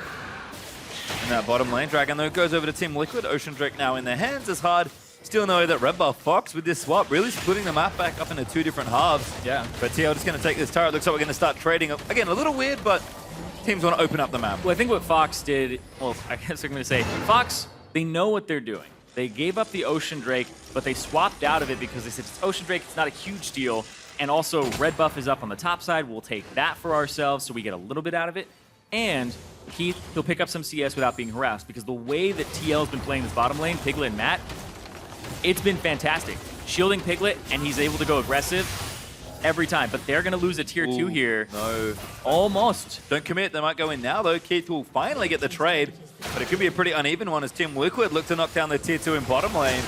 Speaker 1: in that bottom lane. Dragon, though, goes over to Team Liquid. Ocean Drake now in their hands as Hard. Still know that Red Buff Fox with this swap really splitting the map back up into 2 different halves.
Speaker 2: Yeah.
Speaker 1: But TL just going to take this turret. Looks like we're going to start trading. Again, a little weird, but teams want to open up the map.
Speaker 2: Well, I think what Fox did, well, I guess I'm going to say, Fox, they know what they're doing. They gave up the Ocean Drake, but they swapped out of it because they said, it's Ocean Drake, it's not a huge deal. And also, Red Buff is up on the top side. We'll take that for ourselves so we get a little bit out of it. And Keith, he'll pick up some CS without being harassed because the way that TL has been playing this bottom lane, Piglet and Matt, it's been fantastic. Shielding Piglet, and he's able to go aggressive every time. But they're going to lose a tier 2 here.
Speaker 1: No.
Speaker 2: Almost.
Speaker 1: Don't commit. They might go in now, though. Keith will finally get the trade. But it could be a pretty uneven one as Team Liquid look to knock down the tier 2 in bottom lane.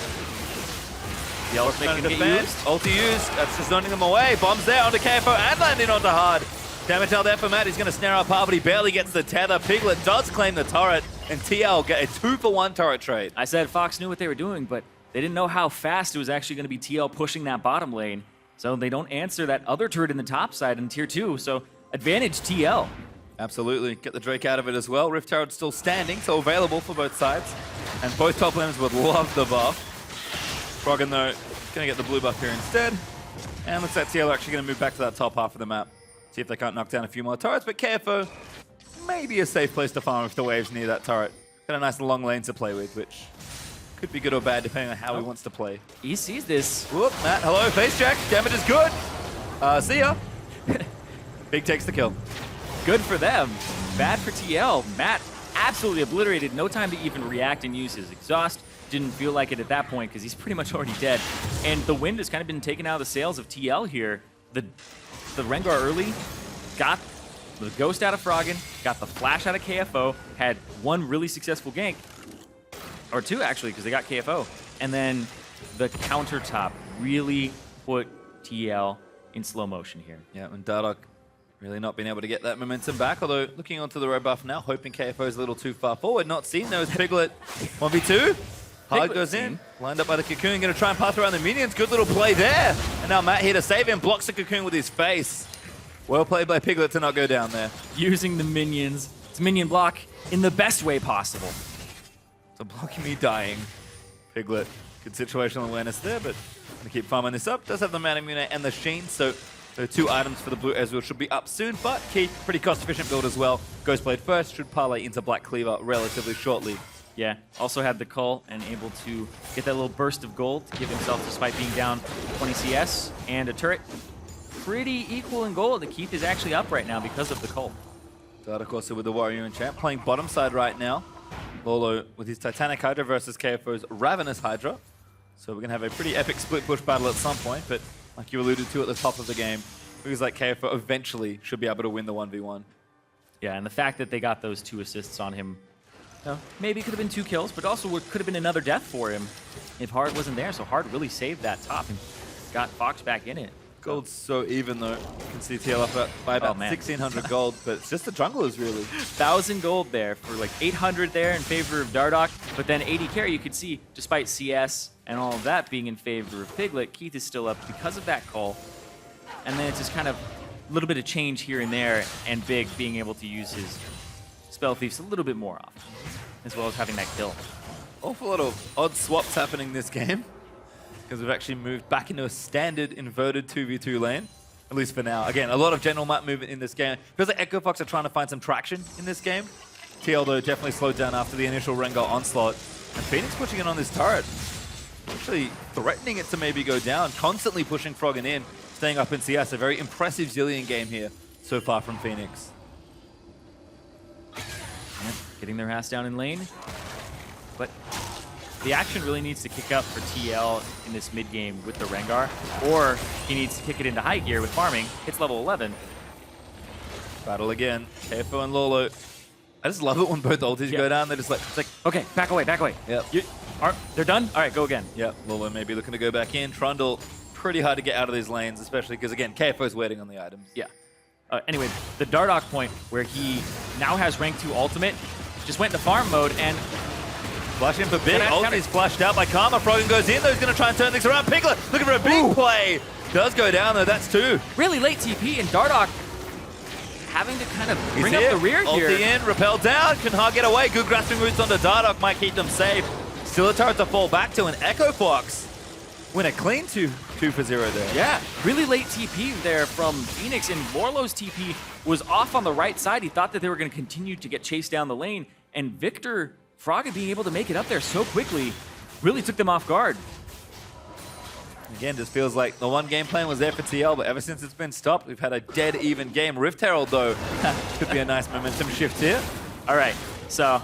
Speaker 2: The ultimate
Speaker 1: Trying
Speaker 2: can
Speaker 1: to
Speaker 2: get
Speaker 1: defend.
Speaker 2: used.
Speaker 1: Ulti used. That's just zoning them away. Bombs there onto KFO and landing onto Hard. Damage out there for Matt. He's going to snare up Hard, but he barely gets the tether. Piglet does claim the turret, and TL get a 2-for-1 turret trade.
Speaker 2: I said Fox knew what they were doing, but they didn't know how fast it was actually going to be TL pushing that bottom lane. So they don't answer that other turret in the top side in tier 2. So advantage TL.
Speaker 1: Absolutely. Get the Drake out of it as well. Rift Herald still standing, so available for both sides. And both top laners would love the buff. Froggen, though, going to get the blue buff here instead. And looks like TL are actually going to move back to that top half of the map. See if they can't knock down a few more turrets. But KFO may be a safe place to farm if the wave's near that turret. Got a nice long lane to play with, which could be good or bad depending on how he wants to play.
Speaker 2: He sees this.
Speaker 1: Whoop, Matt, hello, face check. Damage is good. See ya. Big takes the kill.
Speaker 2: Good for them. Bad for TL. Matt absolutely obliterated. No time to even react and use his exhaust. Didn't feel like it at that point because he's pretty much already dead. And the wind has kind of been taken out of the sails of TL here. The Rengar early got the ghost out of Froggen, got the flash out of KFO, had one really successful gank, or two actually, because they got KFO. And then the countertop really put TL in slow motion here.
Speaker 1: Yeah, and Dardoch really not being able to get that momentum back, although looking onto the red buff now, hoping KFO is a little too far forward. Not seen those. Piglet 1v2. Hard
Speaker 2: Piglet
Speaker 1: goes
Speaker 2: seen.
Speaker 1: in, lined up by the Cocoon, going to try and pass around the minions. Good little play there. And now Matt here to save him, blocks the Cocoon with his face. Well played by Piglet to not go down there.
Speaker 2: Using the minions, it's minion block in the best way possible.
Speaker 1: So blocking me dying. Piglet, good situational awareness there, but going to keep farming this up. Does have the Mana Immunite and the Sheen, so the 2 items for the blue Ezreal should be up soon, but Keith, pretty cost-efficient build as well. Ghost played first, should parlay into Black Cleaver relatively shortly.
Speaker 2: Yeah, also had the cull and able to get that little burst of gold to give himself, despite being down 20 CS, and a turret. Pretty equal in gold. The Keith is actually up right now because of the cull.
Speaker 1: Dardoch also with the Warrior Enchant, playing bottom side right now. Lolo with his Titanic Hydra versus KFO's Ravenous Hydra. So we're going to have a pretty epic split push battle at some point, but like you alluded to at the top of the game, feels like KFO eventually should be able to win the 1v1.
Speaker 2: Yeah, and the fact that they got those 2 assists on him, maybe could have been 2 kills, but also could have been another death for him if Hard wasn't there. So Hard really saved that top and got Fox back in it.
Speaker 1: Gold's so even though. You can see TL up by about 1,600 gold, but it's just the junglers really.
Speaker 2: 1,000 gold there for like 800 there in favor of Dardoch, but then 80 carry, you could see, despite CS and all of that being in favor of Piglet, Keith is still up because of that call. And then it's just kind of a little bit of change here and there, and Big being able to use his Spell Thieves a little bit more often, as well as having that kill.
Speaker 1: Awful lot of odd swaps happening this game, because we've actually moved back into a standard inverted 2v2 lane, at least for now. Again, a lot of general map movement in this game. Feels like Echo Fox are trying to find some traction in this game. TL, though, definitely slowed down after the initial Rengar onslaught. And Phoenix pushing in on this turret. Actually threatening it to maybe go down, constantly pushing Froggen in, staying up in CS. A very impressive Zillion game here so far from Phoenix.
Speaker 2: Yeah, getting their ass down in lane. But the action really needs to kick up for TL in this mid game with the Rengar, or he needs to kick it into high gear with farming. It's level 11.
Speaker 1: Battle again. KFO and Lolo. I just love it when both ultis go down. They're just like,
Speaker 2: It's like, okay, back away, back away.
Speaker 1: Yep.
Speaker 2: They're done? All right, go again.
Speaker 1: Yep, Lolo maybe looking to go back in. Trundle, pretty hard to get out of these lanes, especially because, again, KFO's waiting on the items.
Speaker 2: Yeah. Anyway, the Dardoch point where he now has rank 2 ultimate, just went into farm mode and
Speaker 1: Flash in for Big. Ulti's flashed out by Karma. Froggen goes in, though. He's going to try and turn things around. Piglet looking for a big play. Does go down, though. That's 2.
Speaker 2: really late TP, and Dardoch having to kind of bring up the rear here.
Speaker 1: Ulti in, rappel down. Can Hard get away? Good grasping roots onto Dardoch. Might keep them safe. Still a turret to fall back to, and Echo Fox win a clean 2 for 0 there.
Speaker 2: Yeah, really late TP there from Phoenix, and Morlow's TP was off on the right side. He thought that they were going to continue to get chased down the lane, and Victor Froggen being able to make it up there so quickly really took them off guard.
Speaker 1: Again, just feels like the one game plan was there for TL, but ever since it's been stopped, we've had a dead even game. Rift Herald, though, could be a nice momentum shift here.
Speaker 2: All right, so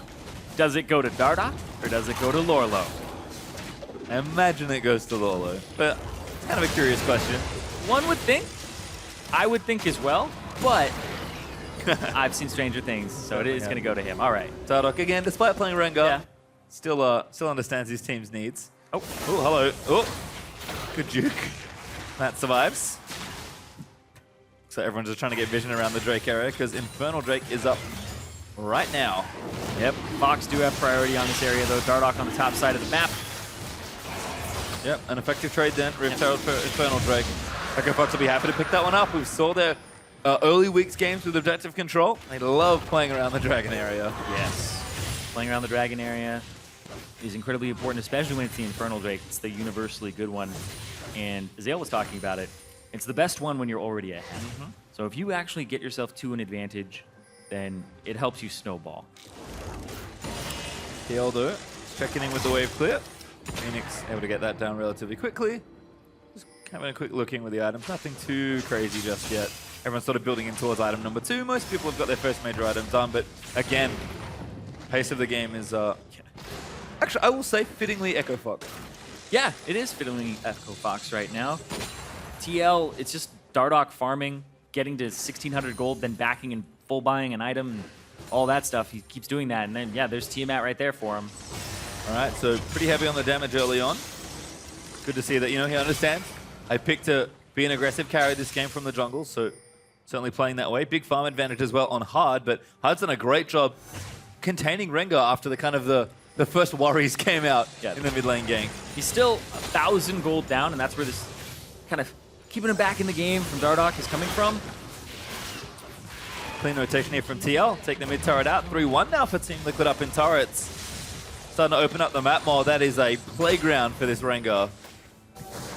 Speaker 2: does it go to Dardoch or does it go to Lorlo?
Speaker 1: I imagine it goes to Lolo, but it's kind of a curious question.
Speaker 2: One would think. I would think as well, but I've seen stranger things, so it is going to go to him. All right.
Speaker 1: Dardoch, again, despite playing Rengar, still understands his team's needs.
Speaker 2: Oh,
Speaker 1: hello. Oh, Good juke. That survives. So everyone's just trying to get vision around the Drake area because Infernal Drake is up right now.
Speaker 2: Yep, Fox do have priority on this area though. Dardoch on the top side of the map.
Speaker 1: Yep, an effective trade then. Rift Herald for Infernal Drake. Echo Fox will be happy to pick that one up. We saw their early weeks games with objective control. They love playing around the Dragon area.
Speaker 2: Yes. Playing around the Dragon area is incredibly important, especially when it's the Infernal Drake. It's the universally good one. And Zale was talking about it. It's the best one when you're already ahead. So if you actually get yourself to an advantage, then it helps you snowball.
Speaker 1: He'll do it. Checking in with the wave clear. Phoenix able to get that down relatively quickly. Just having a quick look in with the items. Nothing too crazy just yet. Everyone's sort of building in towards item number 2. Most people have got their first major items done, but again, pace of the game is... Actually, I will say fittingly Echo Fox.
Speaker 2: Yeah, it is fittingly Echo Fox right now. TL, it's just Dardoch farming, getting to 1,600 gold, then backing and full buying an item, and all that stuff. He keeps doing that, and then, yeah, there's Tiamat right there for him.
Speaker 1: All right, so pretty heavy on the damage early on. Good to see that, he understands. I picked to be an aggressive carry this game from the jungle, so certainly playing that way. Big farm advantage as well on Hard, but Hard's done a great job containing Rengar after the kind of the first worries came out in the mid lane gang.
Speaker 2: He's still 1,000 gold down, and that's where this kind of keeping him back in the game from Dardoch is coming from.
Speaker 1: Clean rotation here from TL. Take the mid turret out. 3-1 now for Team Liquid up in turrets. Starting to open up the map more. That is a playground for this Rengar.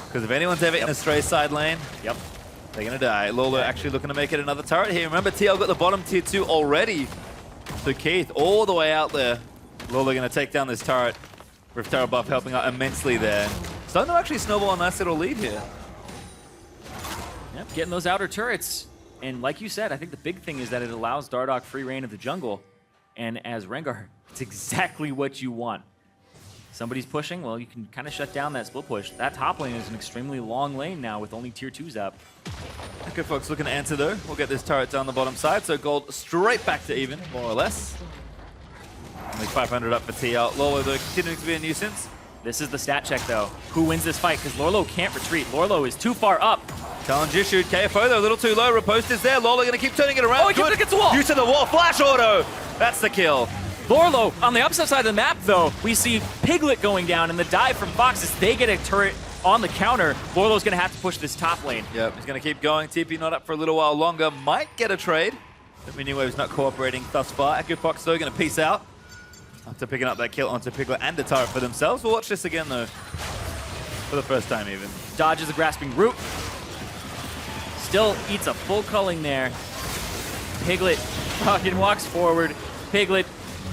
Speaker 1: Because if anyone's ever in a stray side lane, they're going to die. Lolo actually looking to make it another turret here. Remember, TL got the bottom tier 2 already. So Keith all the way out there. Lolo going to take down this turret. Rift Herald buff helping out immensely there. Starting to actually snowball a nice little lead here.
Speaker 2: Yep, getting those outer turrets. And like you said, I think the big thing is that it allows Dardoch free reign of the jungle. And as Rengar, it's exactly what you want. Somebody's pushing, well, you can kind of shut down that split push. That top lane is an extremely long lane now with only tier 2s up.
Speaker 1: Okay, folks, looking to answer though. We'll get this turret down the bottom side, so gold straight back to even, more or less. Only 500 up for TL. Lolo, though, continuing to be a nuisance.
Speaker 2: This is the stat check, though. Who wins this fight? Because Lorlo can't retreat. Lorlo is too far up.
Speaker 1: Challenge issued. KFO, though, a little too low. Riposte is there. Lolo going to keep turning it around.
Speaker 2: Oh, he keeps it against the wall.
Speaker 1: Use to the wall. Flash auto. That's the kill.
Speaker 2: Lorlo, on the upside side of the map, though, we see Piglet going down, and the dive from Fox as they get a turret on the counter. Lorlo's going to have to push this top lane.
Speaker 1: Yep, he's going to keep going. TP not up for a little while longer. Might get a trade. But Minuwave's not cooperating thus far. Echo Fox, though, going to peace out. After picking up that kill onto Piglet and the turret for themselves. We'll watch this again, though, for the first time even.
Speaker 2: Dodges a grasping root. Still eats a full culling there. Piglet fucking walks forward. Piglet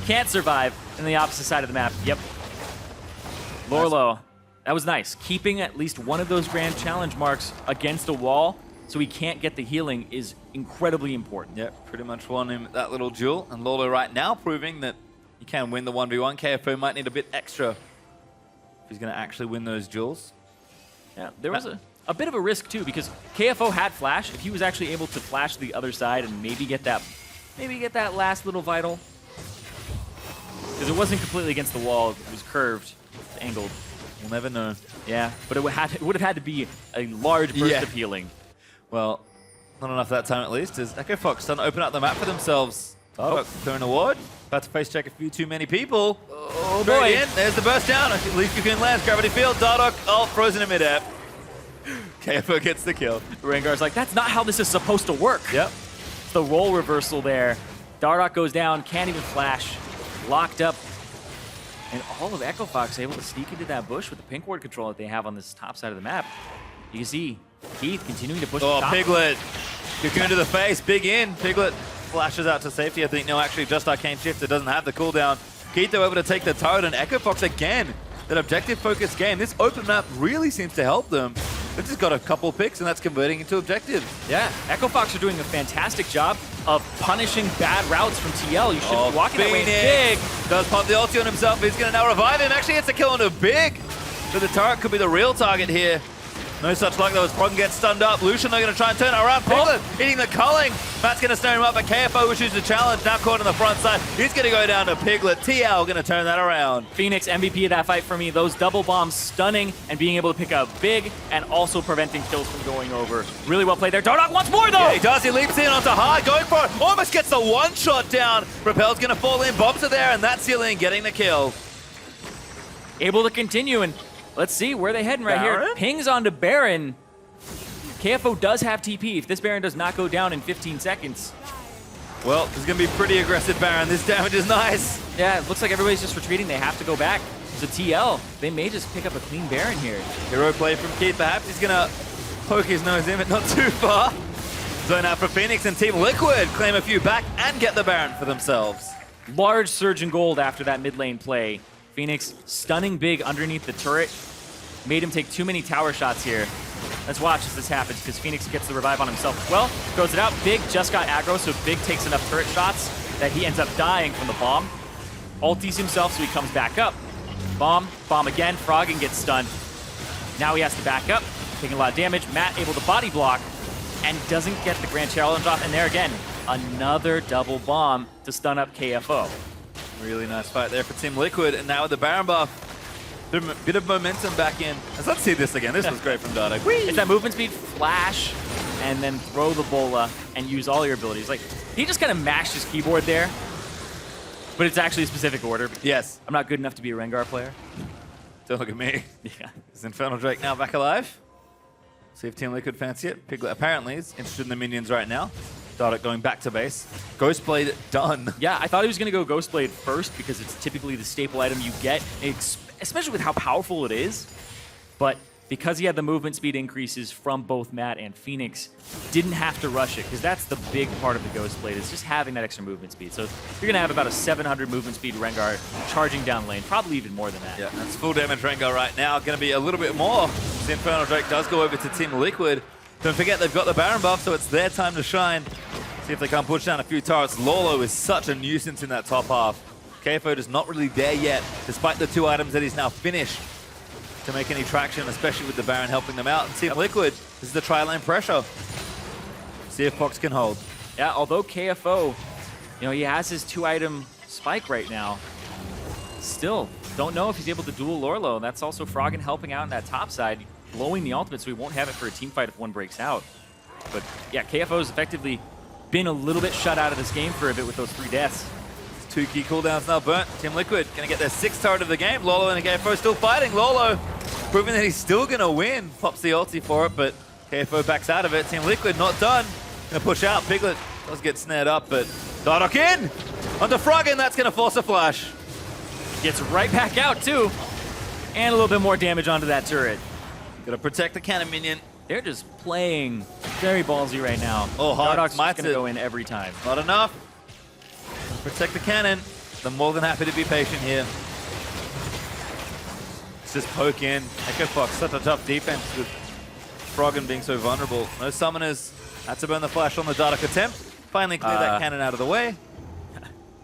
Speaker 2: can't survive on the opposite side of the map. Yep. Lorlo, that was nice. Keeping at least one of those grand challenge marks against a wall so he can't get the healing is incredibly important.
Speaker 1: Yep, pretty much won him that little duel. And Lolo right now proving that he can win the 1v1. KFO might need a bit extra if he's going to actually win those duels.
Speaker 2: Yeah, there was a bit of a risk too because KFO had flash. If he was actually able to flash the other side and maybe get that last little vital, because it wasn't completely against the wall, it was curved, angled.
Speaker 1: We'll never know.
Speaker 2: Yeah, but it would have had to be a large burst of healing.
Speaker 1: Well, not enough that time at least. As Echo Fox starting to open up the map for themselves. Oh, throwing a ward. About to face check a few too many people.
Speaker 2: Oh
Speaker 1: boy!
Speaker 2: boy!
Speaker 1: In. There's the burst down. At least you can land. Gravity field. Dardoch, frozen in midair. KFO gets the kill.
Speaker 2: Rengar's like, that's not how this is supposed to work.
Speaker 1: Yep.
Speaker 2: It's the role reversal there. Dardoch goes down, can't even flash. Locked up. And all of Echo Fox able to sneak into that bush with the pink ward control that they have on this top side of the map. You can see Keith continuing to push the top.
Speaker 1: Piglet. Cocoon to the face. Big in. Piglet flashes out to safety. I think, no, actually just Arcane Shift. It doesn't have the cooldown. Keith, though, able to take the turret, and Echo Fox again. That objective-focused game. This open map really seems to help them. They've just got a couple picks, and that's converting into objectives.
Speaker 2: Yeah, Echo Fox are doing a fantastic job of punishing bad routes from TL. You should be walking that way. Big
Speaker 1: does pop the ulti on himself. He's going to now revive him. Actually, it's a kill on a Big. So the turret could be the real target here. No such luck though as Froggen gets stunned up. Lucian are going to try and turn it around. Piglet hitting the culling. Matt's going to snare him up, but KFO wishes to challenge. Now caught on the front side. He's going to go down to Piglet. TL going to turn that around.
Speaker 2: Phoenix MVP of that fight for me. Those double bombs stunning and being able to pick up big and also preventing kills from going over. Really well played there. Dardoch once more though!
Speaker 1: Yeah, he does. He leaps in onto Hard, going for it. Almost gets the one shot down. Propel's going to fall in. Bombs are there, and that's Sealing getting the kill.
Speaker 2: Able to continue, and let's see where they heading right
Speaker 1: Baron?
Speaker 2: here. Pings onto Baron. KFO does have TP. If this Baron does not go down in 15 seconds.
Speaker 1: Well, it's going to be pretty aggressive, Baron. This damage is nice.
Speaker 2: Yeah, it looks like everybody's just retreating. They have to go back. So TL, they may just pick up a clean Baron here.
Speaker 1: Hero play from Keith. Perhaps he's going to poke his nose in, but not too far. Zone out for Phoenix, and Team Liquid claim a few back and get the Baron for themselves.
Speaker 2: Large surge in gold after that mid lane play. Phoenix stunning big underneath the turret. Made him take too many tower shots here. Let's watch as this happens, because Phoenix gets the revive on himself. Well, throws it out. Big just got aggro, so Big takes enough turret shots that he ends up dying from the bomb. Ulties himself, so he comes back up. Bomb again. Froggen gets stunned. Now he has to back up, taking a lot of damage. Matt able to body block and doesn't get the Grand Challenge off. And there again, another double bomb to stun up KFO.
Speaker 1: Really nice fight there for Team Liquid, and now with the Baron buff, bit of momentum back in. Let's see this again. This was great from Dardoch.
Speaker 2: It's that movement speed, flash, and then throw the bola and use all your abilities. Like, he just kind of mashed his keyboard there, but it's actually a specific order.
Speaker 1: Yes.
Speaker 2: I'm not good enough to be a Rengar player.
Speaker 1: Don't look at me.
Speaker 2: Yeah.
Speaker 1: Is Infernal Drake now back alive? See if Team Liquid fancy it. Piglet apparently is interested in the minions right now. Dardoch going back to base. Ghostblade done.
Speaker 2: Yeah, I thought he was going to go Ghostblade first because it's typically the staple item you get, especially with how powerful it is. But because he had the movement speed increases from both Matt and Phoenix, didn't have to rush it, because that's the big part of the Ghostblade, is just having that extra movement speed. So you're going to have about a 700 movement speed Rengar charging down lane, probably even more than that.
Speaker 1: Yeah, that's full damage Rengar right now. Going to be a little bit more. The Infernal Drake does go over to Team Liquid. Don't forget, they've got the Baron buff, so it's their time to shine. See if they can't push down a few turrets. Lolo is such a nuisance in that top half. KFO is not really there yet, despite the 2 items that he's now finished to make any traction, especially with the Baron helping them out. And Team Liquid, this is the tri-lane pressure. See if Fox can hold.
Speaker 2: Yeah, although KFO, he has his 2-item spike right now. Still, don't know if he's able to duel Lorlo. That's also Froggen helping out on that top side, blowing the ultimate, so he won't have it for a team fight if one breaks out. But yeah, KFO's effectively been a little bit shut out of this game for a bit with those 3 deaths.
Speaker 1: 2 key cooldowns now burnt. Team Liquid gonna get their 6th turret of the game. Lolo and KFO still fighting. Lolo proving that he's still gonna win. Pops the ulti for it, but KFO backs out of it. Team Liquid not done. Gonna push out. Piglet does get snared up, but Dardoch in! Onto Froggen, that's gonna force a flash.
Speaker 2: Gets right back out too. And a little bit more damage onto that turret.
Speaker 1: Gotta protect the cannon minion.
Speaker 2: They're just playing very ballsy right now.
Speaker 1: Oh, Hard
Speaker 2: Dardoch's
Speaker 1: smites
Speaker 2: gonna
Speaker 1: it.
Speaker 2: go in every time.
Speaker 1: Not enough. Protect the cannon. They're more than happy to be patient here. Let's just poke in. Echo Fox, such a tough defense with Froggen being so vulnerable. No summoners. Had to burn the flash on the Dardoch attempt. Finally clear that cannon out of the way.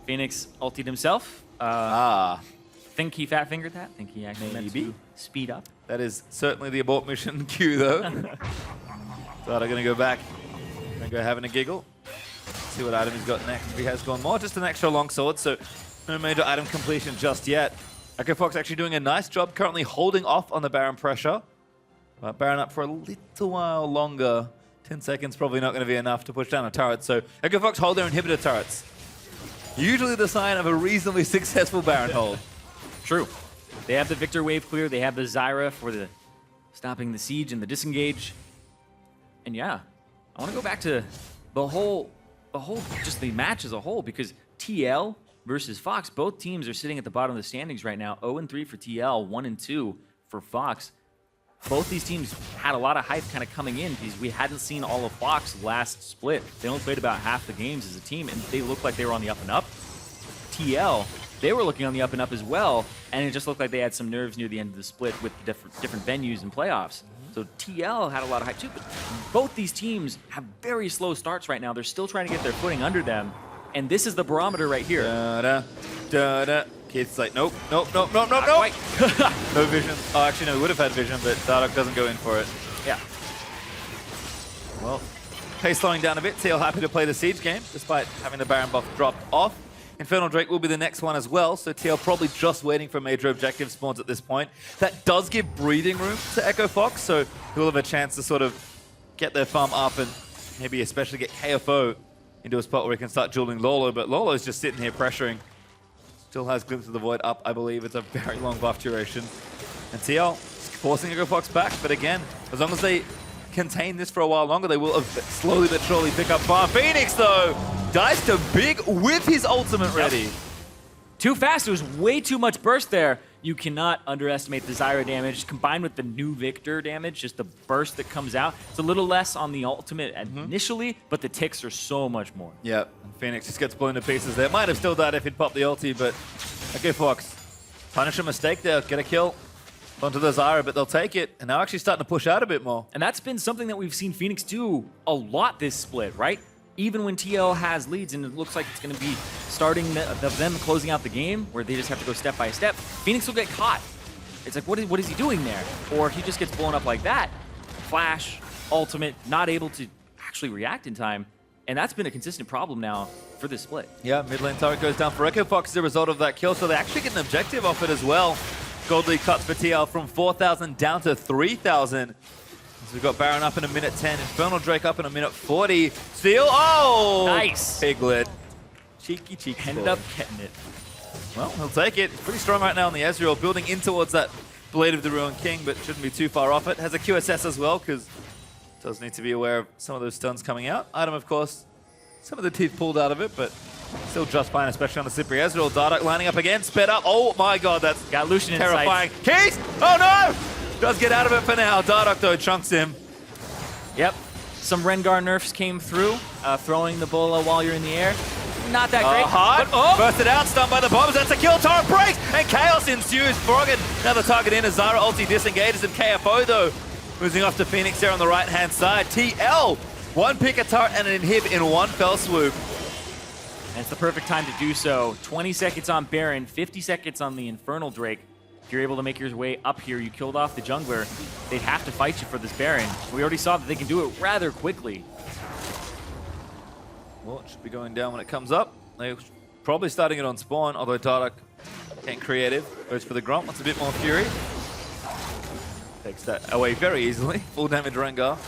Speaker 2: Phoenix ultied himself. Think he fat fingered that? Think he actually meant to speed up?
Speaker 1: That is certainly the abort mission cue, though. Dardoch gonna go back. Gonna go having a giggle. See what item he's got next. If he has gone more, just an extra long sword, so no major item completion just yet. Echo Fox actually doing a nice job, currently holding off on the Baron pressure. But Baron up for a little while longer. 10 seconds probably not going to be enough to push down a turret, so Echo Fox hold their inhibitor turrets. Usually the sign of a reasonably successful Baron hold.
Speaker 2: True. They have the Victor wave clear, they have the Zyra for the stopping the siege and the disengage. And yeah, I want to go back to just the match as a whole, because TL versus Fox, both teams are sitting at the bottom of the standings right now. 0-3 for TL, 1-2 for Fox. Both these teams had a lot of hype kind of coming in because we hadn't seen all of Fox last split. They only played about half the games as a team, and they looked like they were on the up and up. TL, they were looking on the up and up as well, and it just looked like they had some nerves near the end of the split with different venues and playoffs. So TL had a lot of hype too, but both these teams have very slow starts right now. They're still trying to get their footing under them, and this is the barometer right here.
Speaker 1: Keith's like, nope. No vision. Oh, actually, no, he would have had vision, but Dardoch doesn't go in for it.
Speaker 2: Yeah.
Speaker 1: Well, pace slowing down a bit. TL happy to play the Siege game, despite having the Baron buff dropped off. Infernal Drake will be the next one as well, so TL probably just waiting for major objective spawns at this point. That does give breathing room to Echo Fox, so he'll have a chance to sort of get their farm up and maybe especially get KFO into a spot where he can start dueling Lolo, but Lolo's just sitting here pressuring. Still has Glimpse of the Void up, I believe. It's a very long buff duration. And TL forcing Echo Fox back, but again, as long as they contain this for a while longer, they will slowly but surely pick up farm. Phoenix, though, dives to big with his ultimate ready.
Speaker 2: Too fast. There was way too much burst there. You cannot underestimate the Zyra damage combined with the new Victor damage, just the burst that comes out. It's a little less on the ultimate initially, but the ticks are so much more.
Speaker 1: Yeah, and Phoenix just gets blown to pieces there. Might have still died if he'd popped the ulti, but okay, Fox. Punish a mistake there, get a kill onto the Zyra, but they'll take it. And now actually starting to push out a bit more.
Speaker 2: And that's been something that we've seen Phoenix do a lot this split, right? Even when TL has leads and it looks like it's going to be starting them closing out the game where they just have to go step by step, Phoenix will get caught. It's like, what is he doing there? Or he just gets blown up like that. Flash, ultimate, not able to actually react in time. And that's been a consistent problem now for this split.
Speaker 1: Yeah, mid lane turret goes down for Echo Fox as a result of that kill, so they actually get an objective off it as well. Gold lead cuts for TL from 4,000 down to 3,000. So we've got Baron up in a minute 10, Infernal Drake up in a minute 40. Steal, oh!
Speaker 2: Nice.
Speaker 1: Piglet. Cheeky.
Speaker 2: Ended up getting it.
Speaker 1: Well, he'll take it. Pretty strong right now on the Ezreal, building in towards that Blade of the Ruined King, but shouldn't be too far off it. Has a QSS as well, because does need to be aware of some of those stuns coming out. Item, of course, some of the teeth pulled out of it, but still just fine, especially on the slippery Ezreal. Dardoch lining up again, sped up. Oh my god, that's
Speaker 2: Got Lucian
Speaker 1: terrifying.
Speaker 2: Insights.
Speaker 1: Keys! Oh no! Does get out of it for now. Dardoch, though, chunks him.
Speaker 2: Yep. Some Rengar nerfs came through, throwing the bola while you're in the air. Not that great.
Speaker 1: Hard.
Speaker 2: But,
Speaker 1: Bursted out, stunned by the bombs. That's a kill. Torrent breaks, and chaos ensues. Froggen, another target in as Zyra ulti disengages him. KFO, though, moving off to Phoenix there on the right-hand side. TL, one pick, a turret, and an inhib in one fell swoop.
Speaker 2: And it's the perfect time to do so. 20 seconds on Baron, 50 seconds on the Infernal Drake. If you're able to make your way up here, you killed off the jungler, they'd have to fight you for this Baron. We already saw that they can do it rather quickly.
Speaker 1: Well, it should be going down when it comes up. They're probably starting it on spawn, although Dardoch ain't creative. Goes for the Grunt, wants a bit more fury. Takes that away very easily. Full damage Rengar.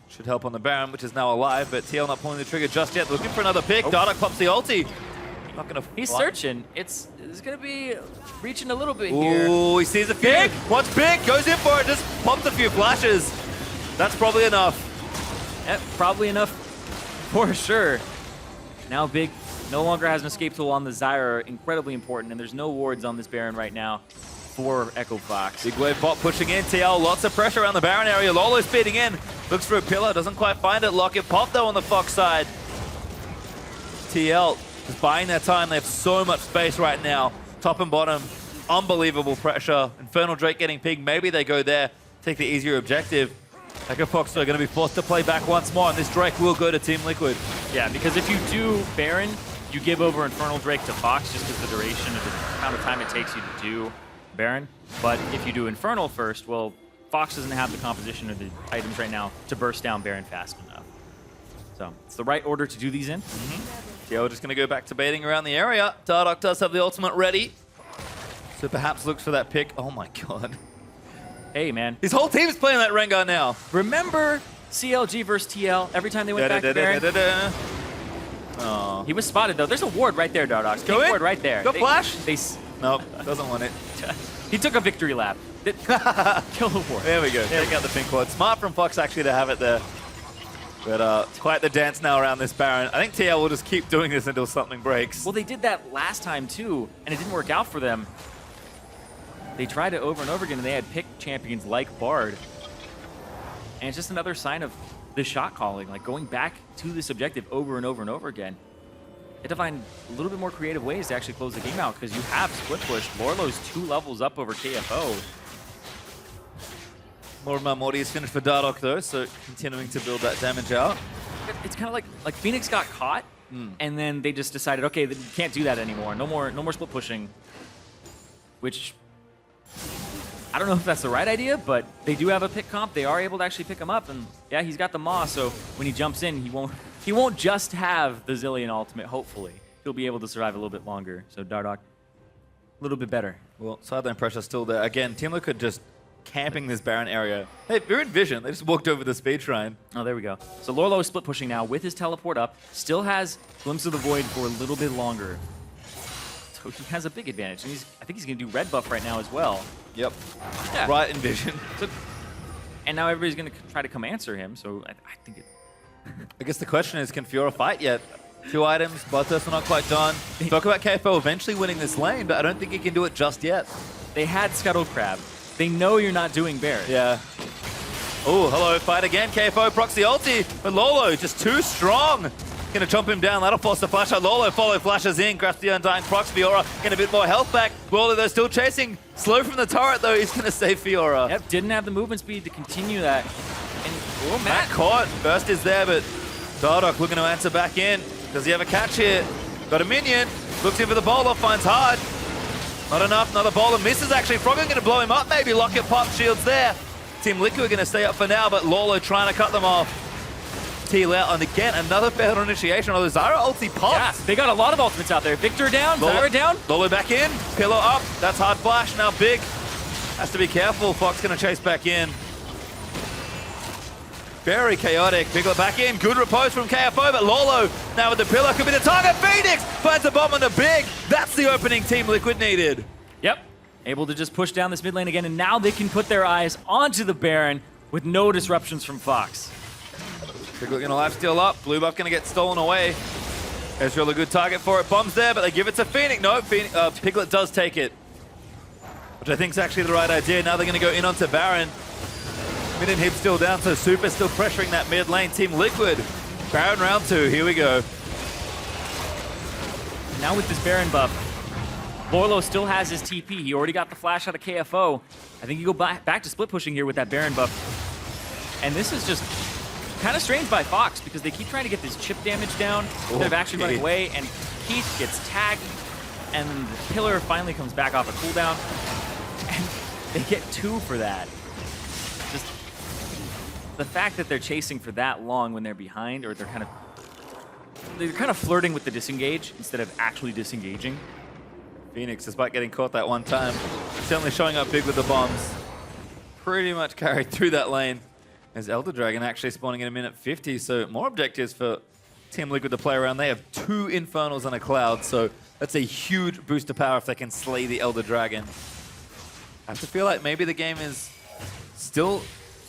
Speaker 1: Should help on the Baron, which is now alive, but TL not pulling the trigger just yet. Looking for another pick. Dardoch pops the ulti. Not gonna
Speaker 2: He's
Speaker 1: fly.
Speaker 2: searching. It's gonna be reaching a little bit here.
Speaker 1: Ooh, he sees a few.
Speaker 2: Big.
Speaker 1: Wants big, goes in for it, just pops a few flashes. That's probably enough.
Speaker 2: Yep, probably enough for sure. Now Big no longer has an escape tool on the Zyra, incredibly important, and there's no wards on this Baron right now for Echo Fox.
Speaker 1: Big wave bot pushing in. TL, lots of pressure around the Baron area. Lolo's feeding in. Looks for a pillar, doesn't quite find it. Lock it pop though on the Fox side. TL just buying their time. They have so much space right now. Top and bottom, unbelievable pressure. Infernal Drake getting ping. Maybe they go there, take the easier objective. Echo Fox are going to be forced to play back once more, and this Drake will go to Team Liquid.
Speaker 2: Yeah, because if you do Baron, you give over Infernal Drake to Fox just because the duration of the amount of time it takes you to do Baron. But if you do Infernal first, well, Fox doesn't have the composition of the items right now to burst down Baron fast enough. So it's the right order to do these in.
Speaker 1: TL just going to go back to baiting around the area. Dardoch does have the ultimate ready, so perhaps looks for that pick. Oh my god.
Speaker 2: Hey, man.
Speaker 1: His whole team's playing that Rengar now.
Speaker 2: Remember CLG versus TL every time they went back to Baron?
Speaker 1: Oh.
Speaker 2: He was spotted, though. There's a ward right there, Dardoch.
Speaker 1: Go in.
Speaker 2: Ward right there.
Speaker 1: Go flash.
Speaker 2: Nope.
Speaker 1: Nope, doesn't want it.
Speaker 2: He took a victory lap. Kill the ward.
Speaker 1: There we go. Take out the pink ward. Smart from Fox actually to have it there. But quite the dance now around this Baron. I think TL will just keep doing this until something breaks.
Speaker 2: Well, they did that last time, too, and it didn't work out for them. They tried it over and over again, and they had picked champions like Bard. And it's just another sign of the shot calling, like going back to this objective over and over and over again. They have to find a little bit more creative ways to actually close the game out, because you have split push. Lorlo's 2 levels up over KFO.
Speaker 1: More of my Morty is finished for Dardoch though, so continuing to build that damage out.
Speaker 2: It's kind of like Phoenix got caught, and then they just decided, okay, you can't do that anymore. No more split pushing. Which I don't know if that's the right idea, but they do have a pick comp. They are able to actually pick him up, and yeah, he's got the Maw, so when he jumps in, he won't just have the Zillion ultimate, hopefully. He'll be able to survive a little bit longer, so Dardoch, a little bit better.
Speaker 1: Well, sideline pressure still there. Again, Team Liquid just camping this Baron area. Hey, they're in vision. They just walked over the speed shrine.
Speaker 2: Oh, there we go. So Lorlo is split pushing now with his teleport up. Still has Glimpse of the Void for a little bit longer. So he has a big advantage. And I think he's going to do red buff right now as well.
Speaker 1: Yep.
Speaker 2: Yeah.
Speaker 1: Right in vision.
Speaker 2: So, and now everybody's going to try to come answer him. So I think it...
Speaker 1: I guess the question is, can Fiora fight yet? 2 items, Bloodthirst are not quite done. Talk about KFO eventually winning this lane, but I don't think he can do it just yet.
Speaker 2: They had Scuttle Crab. They know you're not doing Baron.
Speaker 1: Yeah. Oh, hello, fight again. KFO proxy ulti, but Lolo just too strong. Gonna chomp him down, that'll force the flash out. Lolo follow flashes in, grabs the Undying procs. Fiora get a bit more health back. Lolo though still chasing. Slow from the turret though, he's gonna save Fiora.
Speaker 2: Yep, didn't have the movement speed to continue that. And oh,
Speaker 1: Matt caught. Burst is there, but Dardoch looking to answer back in. Does he have a catch here? Got a minion. Looks in for the bowler, finds hard. Not enough, another bowler misses actually. Frogger going to blow him up maybe. Locket pop shields there. Team Liquid are going to stay up for now, but Lolo trying to cut them off. Teal out, and again, another failed initiation. Although Zyra ulti pops.
Speaker 2: Yeah, they got a lot of ultimates out there. Victor down, Zyra down.
Speaker 1: Lolo back in, Pillow up. That's hard flash, now big. Has to be careful. Fox going to chase back in. Very chaotic. Piglet back in. Good repose from KFO, but Lolo now with the pillar could be the target. Phoenix finds the bomb on the big. That's the opening Team Liquid needed.
Speaker 2: Yep. Able to just push down this mid lane again, and now they can put their eyes onto the Baron with no disruptions from Fox.
Speaker 1: Piglet gonna lifesteal up. Blue buff gonna get stolen away. Ezreal a good target for it. Bomb's there, but they give it to Phoenix. No, Piglet does take it, which I think is actually the right idea. Now they're gonna go in onto Baron. Mid and Hip still down, so Super still pressuring that mid lane. Team Liquid, Baron round 2, here we go.
Speaker 2: Now with this Baron buff, Lorlo still has his TP. He already got the flash out of KFO. I think you go back to split pushing here with that Baron buff. And this is just kind of strange by Fox because they keep trying to get this chip damage down instead of actually running away, and Keith gets tagged, and the Pillar finally comes back off a cooldown, and they get 2 for that. Just the fact that they're chasing for that long when they're behind, or they're kind of flirting with the disengage instead of actually disengaging.
Speaker 1: Phoenix, despite getting caught that one time, certainly showing up big with the bombs. Pretty much carried through that lane. As Elder Dragon actually spawning in a minute 50, so more objectives for Team Liquid to play around. They have 2 Infernals and a Cloud, so that's a huge boost of power if they can slay the Elder Dragon. I have to feel like maybe the game is still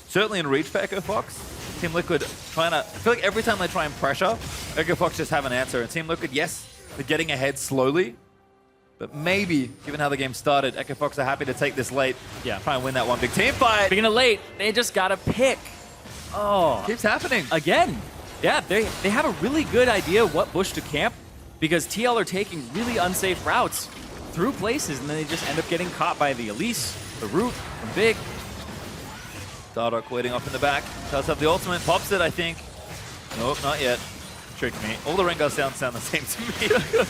Speaker 1: certainly in reach for Echo Fox. Team Liquid trying to, I feel like every time they try and pressure, Echo Fox just have an answer. And Team Liquid, yes, they're getting ahead slowly, but maybe, given how the game started, Echo Fox are happy to take this late.
Speaker 2: Yeah.
Speaker 1: Try and win that one big team fight.
Speaker 2: Speaking of late, they just got to pick. Oh.
Speaker 1: Keeps happening.
Speaker 2: Again. Yeah, they have a really good idea what bush to camp because TL are taking really unsafe routes through places, and then they just end up getting caught by the Elise, the Root, and Big.
Speaker 1: Dardoch waiting off in the back. Does have the ultimate. Pops it, I think. Nope, not yet. Tricked me. All the Rengar sounds sound the same to me.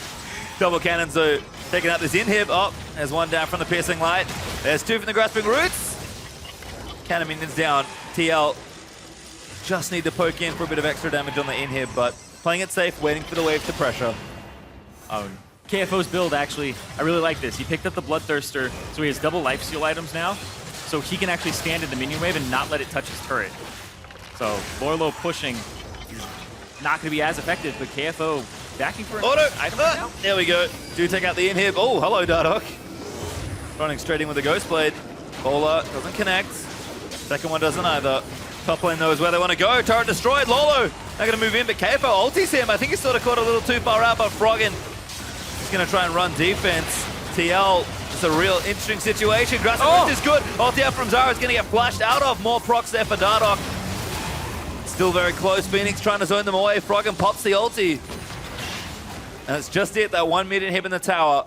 Speaker 1: Double cannons, though, taking out this inhib. Oh, there's one down from the piercing light. There's 2 from the grasping roots. Cannon minions down. TL just need to poke in for a bit of extra damage on the inhib, but playing it safe, waiting for the wave to pressure.
Speaker 2: Oh, KFO's build, actually, I really like this. He picked up the Bloodthirster, so he has double lifesteal items now, so he can actually stand in the minion wave and not let it touch his turret. So Lorlo pushing is not going to be as effective, but KFO backing for an item right now.
Speaker 1: There we go. Do take out the inhib. Oh, hello, Dardoch. Running straight in with the Ghostblade. Bowler doesn't connect. Second one doesn't either. Top lane knows where they want to go. Turret destroyed. Lolo, they're going to move in, but KFO ultis him. I think he's sort of caught a little too far out, but Froggen is going to try and run defense. TL, it's a real interesting situation. Grassroots is good. Ulti out from Zyra is going to get flashed out of. More procs there for Dardoch. Still very close. Phoenix trying to zone them away. Froggen pops the ulti. And it's just it, that 1 mid inhib in the tower.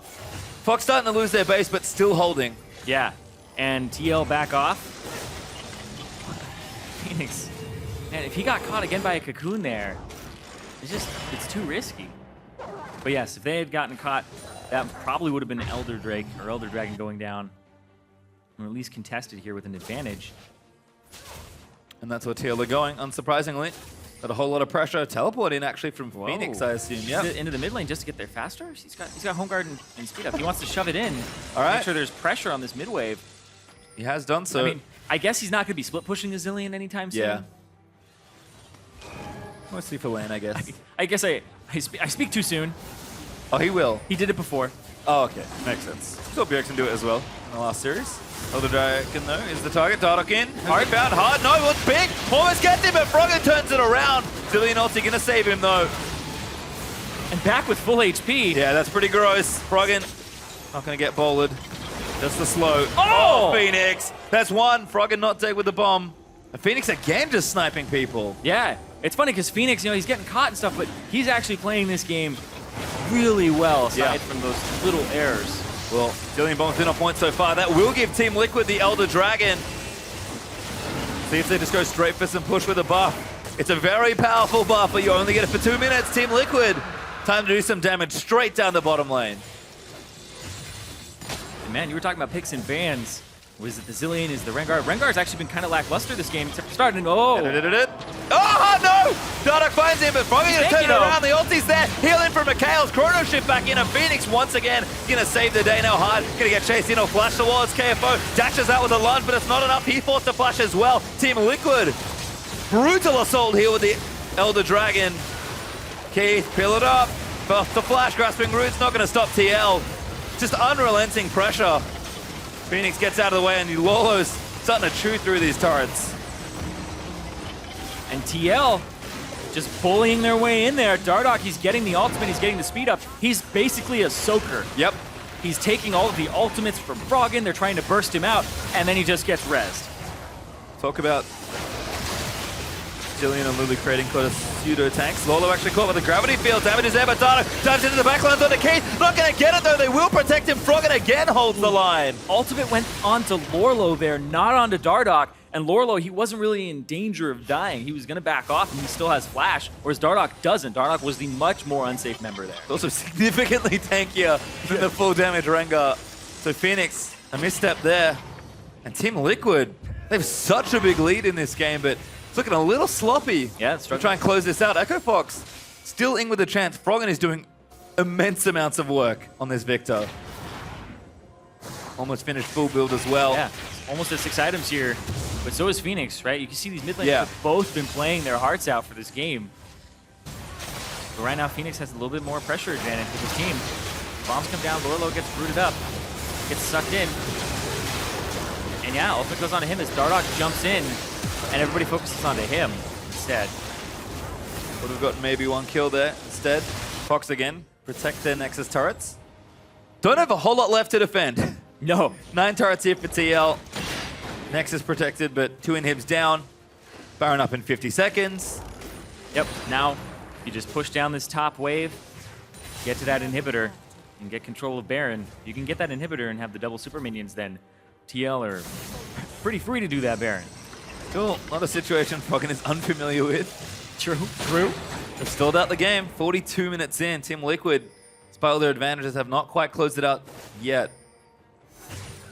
Speaker 1: Fox starting to lose their base, but still holding.
Speaker 2: Yeah, and TL back off. Phoenix, man, if he got caught again by a cocoon there, it's too risky. But yes, if they had gotten caught, that probably would have been Elder Drake or Elder Dragon going down. or at least contested here with an advantage.
Speaker 1: And that's where TL are going, unsurprisingly. Got a whole lot of pressure. Teleporting actually from Phoenix, I assume. Yeah.
Speaker 2: Into the mid lane just to get there faster. He's got home guard and speed up. He wants to shove it in.
Speaker 1: All right.
Speaker 2: Make sure there's pressure on this mid wave.
Speaker 1: He has done so.
Speaker 2: I mean, I guess he's not going to be split pushing a Zilean anytime soon.
Speaker 1: Yeah. Mostly for lane, I guess.
Speaker 2: I guess I speak too soon.
Speaker 1: Oh, he will.
Speaker 2: He did it before.
Speaker 1: Oh, okay. Makes sense. Saw Bjergsen do it as well in the last series. Elder Dragon, though, is the target. Dardoch in. Hard found. Hard. No, it was big. Almost gets him, but Froggen turns it around. Zilean ulti going to save him, though.
Speaker 2: And back with full HP.
Speaker 1: Yeah, that's pretty gross. Froggen not going to get bowled. Just the slow.
Speaker 2: Oh!
Speaker 1: Phoenix. That's one. Froggen not dead with the bomb. And Phoenix again just sniping people.
Speaker 2: Yeah. It's funny because Phoenix, he's getting caught and stuff, but he's actually playing this game really well aside from those little errors.
Speaker 1: Well, Zilean bomb's been on point so far. That will give Team Liquid the Elder Dragon. See if they just go straight for some push with a buff. It's a very powerful buff, but you only get it for 2 minutes. Team Liquid, time to do some damage straight down the bottom lane.
Speaker 2: And man, you were talking about picks and bans. Was it the Zilean? Is the Rengar? Rengar's actually been kind of lackluster this game, except for starting. Oh!
Speaker 1: Oh, no! Dardoch finds him, but Froggen gonna turn it around. The ulti's there. Healing from Mikhail's. Chrono Shift back in, and Phoenix once again gonna save the day. Now Hard gonna get chased in or flash towards KFO. Dashes out with a lunge, but it's not enough. He forced to flash as well. Team Liquid. Brutal assault here with the Elder Dragon. Keith, peel it up. First to flash, grasping roots, not gonna stop TL. Just unrelenting pressure. Phoenix gets out of the way, and Lolo's starting to chew through these turrets.
Speaker 2: And TL just bullying their way in there. Dardoch, he's getting the ultimate, he's getting the speed up. He's basically a soaker.
Speaker 1: Yep.
Speaker 2: He's taking all of the ultimates from Froggen, they're trying to burst him out, and then he just gets rezzed.
Speaker 1: Talk about Zilean and Lulu creating quite a pseudo tanks. Lolo actually caught with the gravity field. Damage is there, but Dardoch dives into the backlines on the Keith. Not going to get it, though. They will protect him. Froggen again holds the line.
Speaker 2: Ultimate went onto Lorlo there, not onto Dardoch. And Lorlo, he wasn't really in danger of dying. He was going to back off, and he still has Flash, whereas Dardoch doesn't. Dardoch was the much more unsafe member there.
Speaker 1: Also significantly tankier than the full damage Rengar. So Phoenix, a misstep there. And Team Liquid, they have such a big lead in this game, but it's looking a little sloppy.
Speaker 2: Yeah,
Speaker 1: to try and close this out. Echo Fox still in with a chance. Froggen is doing immense amounts of work on this Victor. Almost finished full build as well.
Speaker 2: Yeah, almost at 6 items here. But so is Phoenix, right? You can see these mid laners have both been playing their hearts out for this game. But right now, Phoenix has a little bit more pressure advantage with his team. Bombs come down, Lorlo gets rooted up, gets sucked in. And yeah, ultimate goes onto him as Dardoch jumps in, and everybody focuses onto him instead.
Speaker 1: Would have gotten maybe one kill there instead. Fox again, protect their Nexus turrets. Don't have a whole lot left to defend.
Speaker 2: No.
Speaker 1: 9 turrets here for TL. Nexus protected, but 2 inhibs down. Baron up in 50 seconds.
Speaker 2: Yep, now you just push down this top wave, get to that inhibitor, and get control of Baron. You can get that inhibitor and have the double super minions, then TL are pretty free to do that Baron.
Speaker 1: Cool, not a situation Froggen is unfamiliar with.
Speaker 2: True.
Speaker 1: They've stalled out the game, 42 minutes in. Team Liquid, despite all their advantages, have not quite closed it out yet.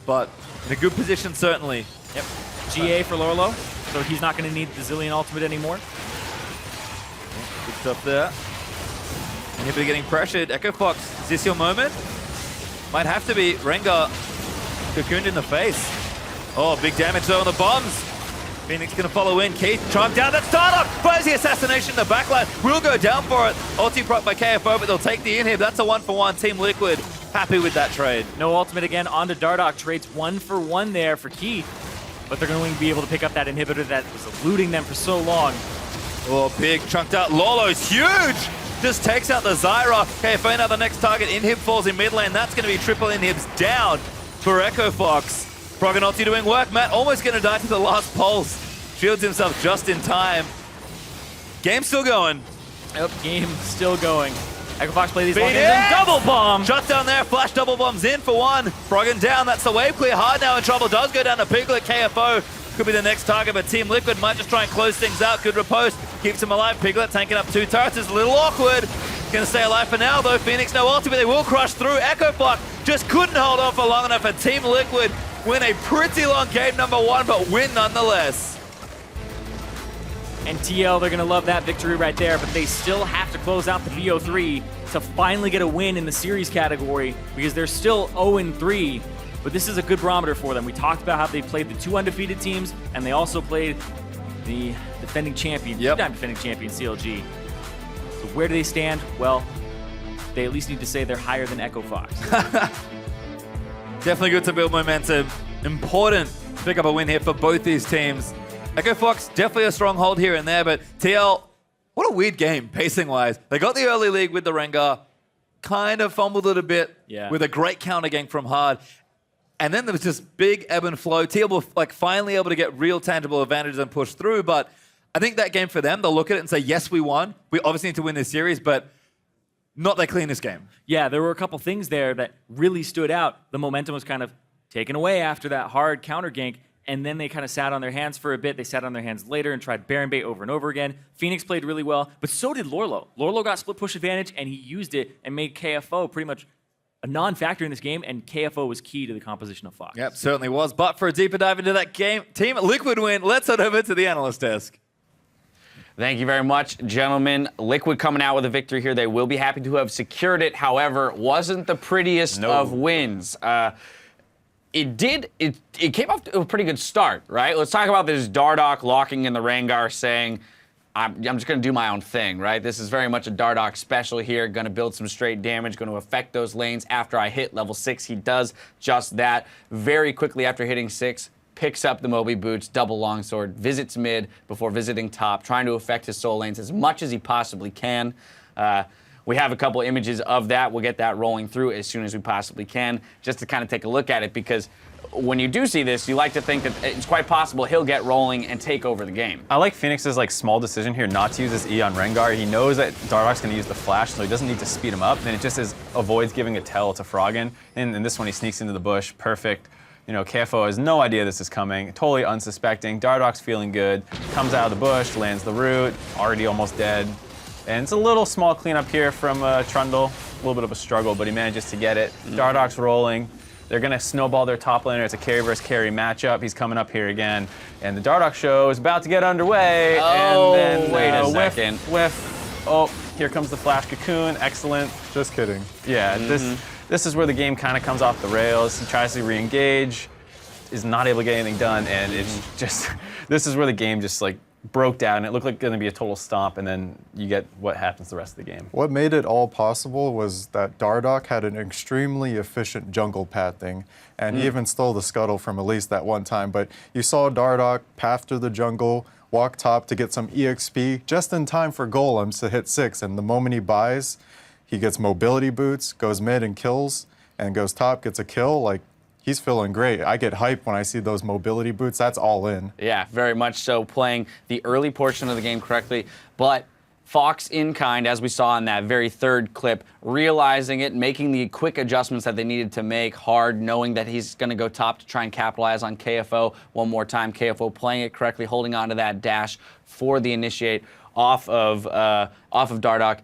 Speaker 1: But in a good position, certainly.
Speaker 2: Yep. GA for Lorlo, so he's not going to need the Zilean ultimate anymore.
Speaker 1: Good stuff there. Inhibitor getting pressured. Echo Fox, is this your moment? Might have to be. Rengar cocooned in the face. Oh, big damage though on the bombs. Phoenix going to follow in. Keith chimed down. That's Dardoch! Finds the assassination in the backline. Will go down for it. Ulti proc by KFO, but they'll take the inhib. That's a 1-for-1. Team Liquid happy with that trade.
Speaker 2: No ultimate again onto Dardoch. Trades 1-for-1 there for Keith. But they're going to be able to pick up that inhibitor that was eluding them for so long.
Speaker 1: Oh, big chunked out. Lolo's huge! Just takes out the Zyra. KFO now the next target. Inhib falls in mid lane. That's going to be triple inhibs down for Echo Fox. Froggen ulti doing work. Matt almost going to die to the last pulse. Shields himself just in time. Game still going.
Speaker 2: Yep, game still going. Echo Fox play these long games and double bomb!
Speaker 1: Shot down there, flash double bombs in for 1. Froggen down, that's the wave clear. Hard now in trouble, does go down to Piglet. KFO could be the next target, but Team Liquid might just try and close things out. Good riposte, keeps him alive. Piglet tanking up 2 turrets is a little awkward. Gonna stay alive for now though. Phoenix no ultimate, they will crush through. Echo Fox just couldn't hold on for long enough, and Team Liquid win a pretty long game number 1, but win nonetheless.
Speaker 2: And TL, they're going to love that victory right there, but they still have to close out the BO3 to finally get a win in the series category because they're still 0-3, but this is a good barometer for them. We talked about how they played the 2 undefeated teams, and they also played the defending champion, two-time defending champion, CLG. So where do they stand? Well, they at least need to say they're higher than Echo Fox.
Speaker 1: Definitely good to build momentum. Important to pick up a win here for both these teams. Echo Fox, definitely a stronghold here and there, but TL, what a weird game, pacing-wise. They got the early lead with the Rengar, kind of fumbled it a bit with a great counter gank from Hard, and then there was just big ebb and flow. TL were like finally able to get real tangible advantages and push through, but I think that game for them, they'll look at it and say, yes, we won. We obviously need to win this series, but not their cleanest game.
Speaker 2: Yeah, there were a couple things there that really stood out. The momentum was kind of taken away after that Hard counter gank, and then they kind of sat on their hands for a bit. They sat on their hands later and tried Baron bait over and over again. Phoenix played really well, but so did Lorlo. Lorlo got split push advantage, and he used it and made KFO pretty much a non-factor in this game, and KFO was key to the composition of Fox.
Speaker 1: Yep, certainly was. But for a deeper dive into that game, Team Liquid win. Let's head over to the analyst desk.
Speaker 4: Thank you very much, gentlemen. Liquid coming out with a victory here. They will be happy to have secured it. However, wasn't the prettiest of wins. It came off to a pretty good start, right? Let's talk about this Dardoch locking in the Rengar saying, I'm just going to do my own thing, right? This is very much a Dardoch special here. Going to build some straight damage, going to affect those lanes. After I hit level 6, he does just that. Very quickly after hitting 6, picks up the Moby Boots, double longsword, visits mid before visiting top, trying to affect his soul lanes as much as he possibly can. We have a couple images of that. We'll get that rolling through as soon as we possibly can, just to kind of take a look at it, because when you do see this, you like to think that it's quite possible he'll get rolling and take over the game.
Speaker 5: I like Phoenix's small decision here not to use his E on Rengar. He knows that Dardoch's going to use the flash, so he doesn't need to speed him up. Then it just avoids giving a tell to Froggen. And in this one, he sneaks into the bush. Perfect. You know, KFO has no idea this is coming, totally unsuspecting. Dardoch's feeling good, comes out of the bush, lands the root, already almost dead. And it's a little small cleanup here from Trundle. A little bit of a struggle, but he manages to get it. Dardoch's rolling. They're going to snowball their top laner. It's a carry versus carry matchup. He's coming up here again. And the Dardoch show is about to get underway.
Speaker 4: Oh,
Speaker 5: and then,
Speaker 4: wait a second.
Speaker 5: Whiff. Oh, here comes the flash cocoon. Excellent.
Speaker 3: Just kidding.
Speaker 5: Yeah, this is where the game kind of comes off the rails. He tries to re-engage, is not able to get anything done, and it's just, this is where the game just broke down. It looked like going to be a total stomp, and then you get what happens the rest of the game.
Speaker 6: What made it all possible was that Dardoch had an extremely efficient jungle pathing, and he even stole the scuttle from Elise that one time. But you saw Dardoch path through the jungle, walk top to get some EXP, just in time for golems to hit 6, and the moment he buys, he gets mobility boots, goes mid and kills, and goes top, gets a kill. He's feeling great. I get hyped when I see those mobility boots. That's all in.
Speaker 4: Yeah, very much so, playing the early portion of the game correctly. But Fox in kind, as we saw in that very third clip, realizing it, making the quick adjustments that they needed to make. Hard, knowing that he's going to go top to try and capitalize on KFO one more time. KFO playing it correctly, holding on to that dash for the initiate off of Dardoch.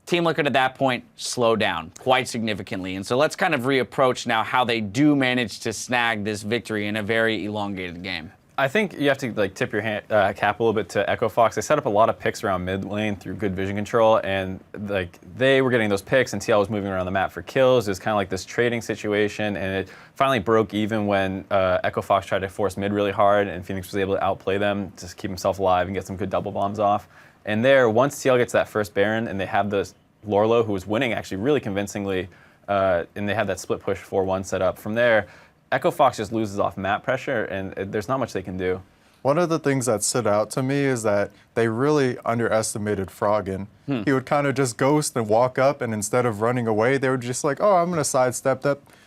Speaker 4: Team Liquid at that point slowed down quite significantly. And so let's kind of reapproach now how they do manage to snag this victory in a very elongated game.
Speaker 5: I think you have to tip your cap a little bit to Echo Fox. They set up a lot of picks around mid lane through good vision control, and they were getting those picks, and TL was moving around the map for kills. It was kind of like this trading situation, and it finally broke even when Echo Fox tried to force mid really hard, and Phoenix was able to outplay them to keep himself alive and get some good double bombs off. And there, once TL gets that first Baron, and they have the Lorlo, who was winning actually really convincingly, and they had that split push 4-1 set up. From there, Echo Fox just loses off map pressure, and there's not much they can do.
Speaker 6: One of the things that stood out to me is that they really underestimated Froggen. He would kind of just ghost and walk up, and instead of running away, they were just like, oh, I'm going to sidestep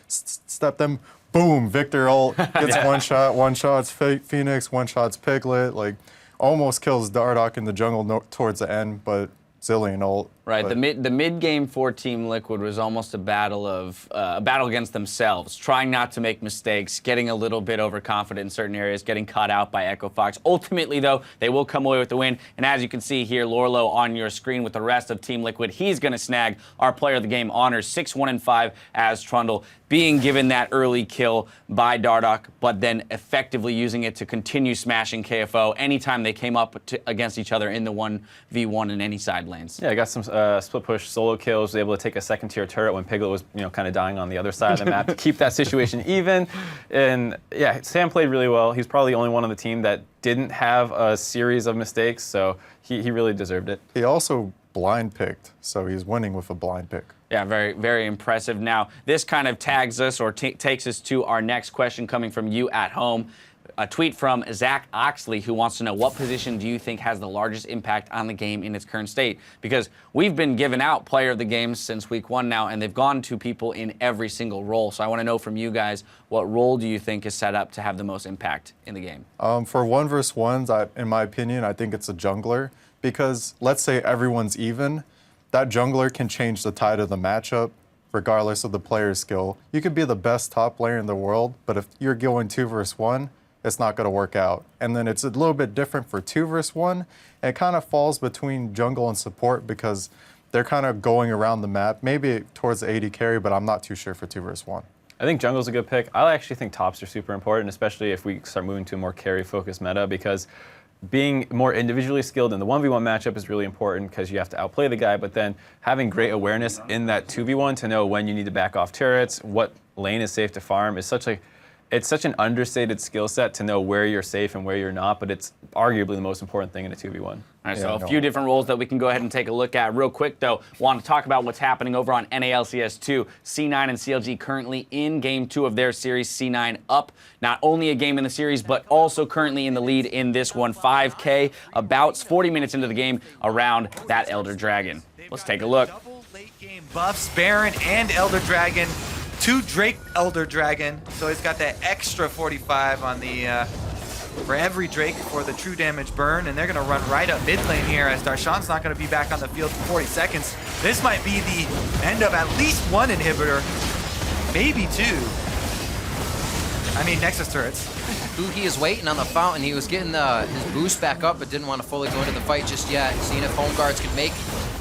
Speaker 6: step them. Boom, Victor ult gets one shots Phoenix, one shots Piglet, almost kills Dardoch in the jungle towards the end, but Zillion ult
Speaker 4: Right,
Speaker 6: But
Speaker 4: the mid game for Team Liquid was almost a battle against themselves, trying not to make mistakes, getting a little bit overconfident in certain areas, getting caught out by Echo Fox. Ultimately, though, they will come away with the win. And as you can see here, Lorlo on your screen with the rest of Team Liquid, he's going to snag our Player of the Game honors, 6-1-5 as Trundle, being given that early kill by Dardoch, but then effectively using it to continue smashing KFO anytime they came up against each other in the 1v1 in any side lanes.
Speaker 5: Yeah, I got some split push solo kills, was able to take a second tier turret when Piglet was, kind of dying on the other side of the map to keep that situation even. And yeah, Sam played really well. He's probably the only one on the team that didn't have a series of mistakes, so he really deserved it.
Speaker 6: he also blind picked, so he's winning with a blind pick.
Speaker 4: Yeah, very, very impressive. Now, this kind of tags us or takes us to our next question coming from you at home. A tweet from Zach Oxley, who wants to know, what position do you think has the largest impact on the game in its current state? Because we've been giving out Player of the Game since week 1 now, and they've gone to people in every single role. So I want to know from you guys, what role do you think is set up to have the most impact in the game?
Speaker 6: For 1v1s, in my opinion, I think it's a jungler, because let's say everyone's even, that jungler can change the tide of the matchup regardless of the player's skill. You could be the best top player in the world, but if you're going 2 versus 1, it's not going to work out. And then it's a little bit different for 2 versus 1. And it kind of falls between jungle and support because they're kind of going around the map, maybe towards the AD carry, but I'm not too sure for 2 versus 1.
Speaker 5: I think jungle's a good pick. I actually think tops are super important, especially if we start moving to a more carry-focused meta, because being more individually skilled in the 1v1 matchup is really important because you have to outplay the guy, but then having great awareness in that 2v1 to know when you need to back off turrets, what lane is safe to farm is it's such an understated skill set to know where you're safe and where you're not, but it's arguably the most important thing in a 2v1.
Speaker 4: All right, so a few different roles that we can go ahead and take a look at real quick, though. Want to talk about what's happening over on NALCS2. C9 and CLG currently in Game 2 of their series. C9 up not only a game in the series, but also currently in the lead in this one. 5K, about 40 minutes into the game, around that Elder Dragon. Let's take a look.
Speaker 7: Double late game buffs, Baron and Elder Dragon. 2 Drake Elder Dragon, so he's got that extra 45 on the for every Drake for the true damage burn, and they're gonna run right up mid lane here as Darshan's not gonna be back on the field for 40 seconds. This might be the end of at least 1 inhibitor, maybe 2. I mean, Nexus turrets.
Speaker 8: He is waiting on the fountain. He was getting his boost back up, but didn't want to fully go into the fight just yet. Seeing if home guards could make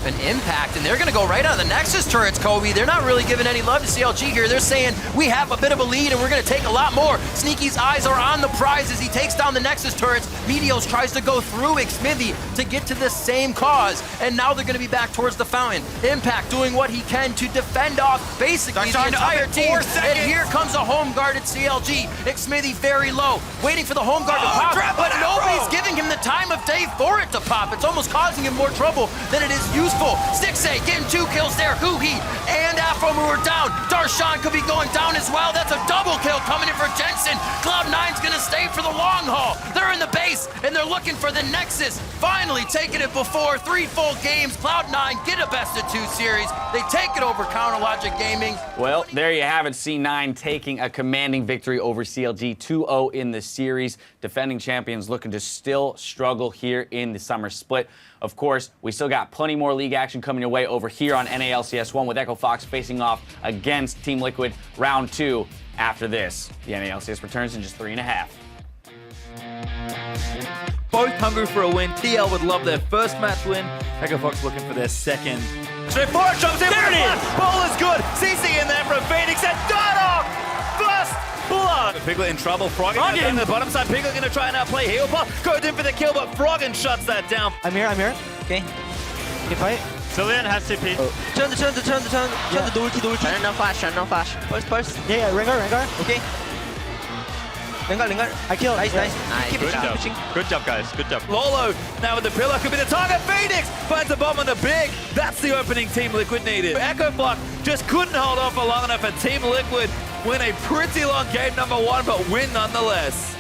Speaker 8: an impact, and they're going to go right on the Nexus turrets, Kobe. They're not really giving any love to CLG here. They're saying, we have a bit of a lead, and we're going to take a lot more. Sneaky's eyes are on the prize as he takes down the Nexus turrets. Meteos tries to go through Xmithy to get to the same cause, and now they're going to be back towards the fountain. Impact doing what he can to defend off basically the entire team, and here comes a home guarded CLG. Xmithy very low, waiting for the home guard to pop, but nobody's giving him the time of day for it to pop. It's almost causing him more trouble than it is useful. Stixxay getting 2 kills there. Huhi and Afromu are down. Darshan could be going down as well. That's a double kill coming in for Jensen. Cloud9's gonna stay for the long haul. They're in the base and they're looking for the Nexus. Finally taking it before 3 full games. Cloud9 get a best of 2 series. They take it over Counterlogic Gaming.
Speaker 4: Well, there you have it. C9 taking a commanding victory over CLG 2-0 in the series. Defending champions looking to still struggle here in the summer split. Of course, we still got plenty more league action coming your way over here on NALCS1 with Echo Fox facing off against Team Liquid round 2 after this. The NALCS returns in just 3.5.
Speaker 1: Both hungry for a win. TL would love their first match win. Echo Fox looking for their second. Straight forward, jumps in. There it is! Ball is good. CC in there from Phoenix and Dardoch! First blood! Piglet in trouble. Froggen in the bottom side. Piglet gonna try and outplay Heal Pop. Goes in for the kill, but Froggen shuts that down.
Speaker 9: I'm here. Okay. Okay, fight.
Speaker 10: Cillian has TP.
Speaker 9: Turn the ulti.
Speaker 10: No flash.
Speaker 9: Pulse. Yeah, Rengar. Okay. Rengar. I killed. Nice. Keep
Speaker 10: Good
Speaker 9: it
Speaker 10: job.
Speaker 9: pushing.
Speaker 10: Good job, guys. Good job.
Speaker 1: Lolo now with the pillar could be the target. Phoenix finds the bomb on the big. That's the opening Team Liquid needed. Echo Fox just couldn't hold on for long enough, and Team Liquid win a pretty long game number 1, but win nonetheless.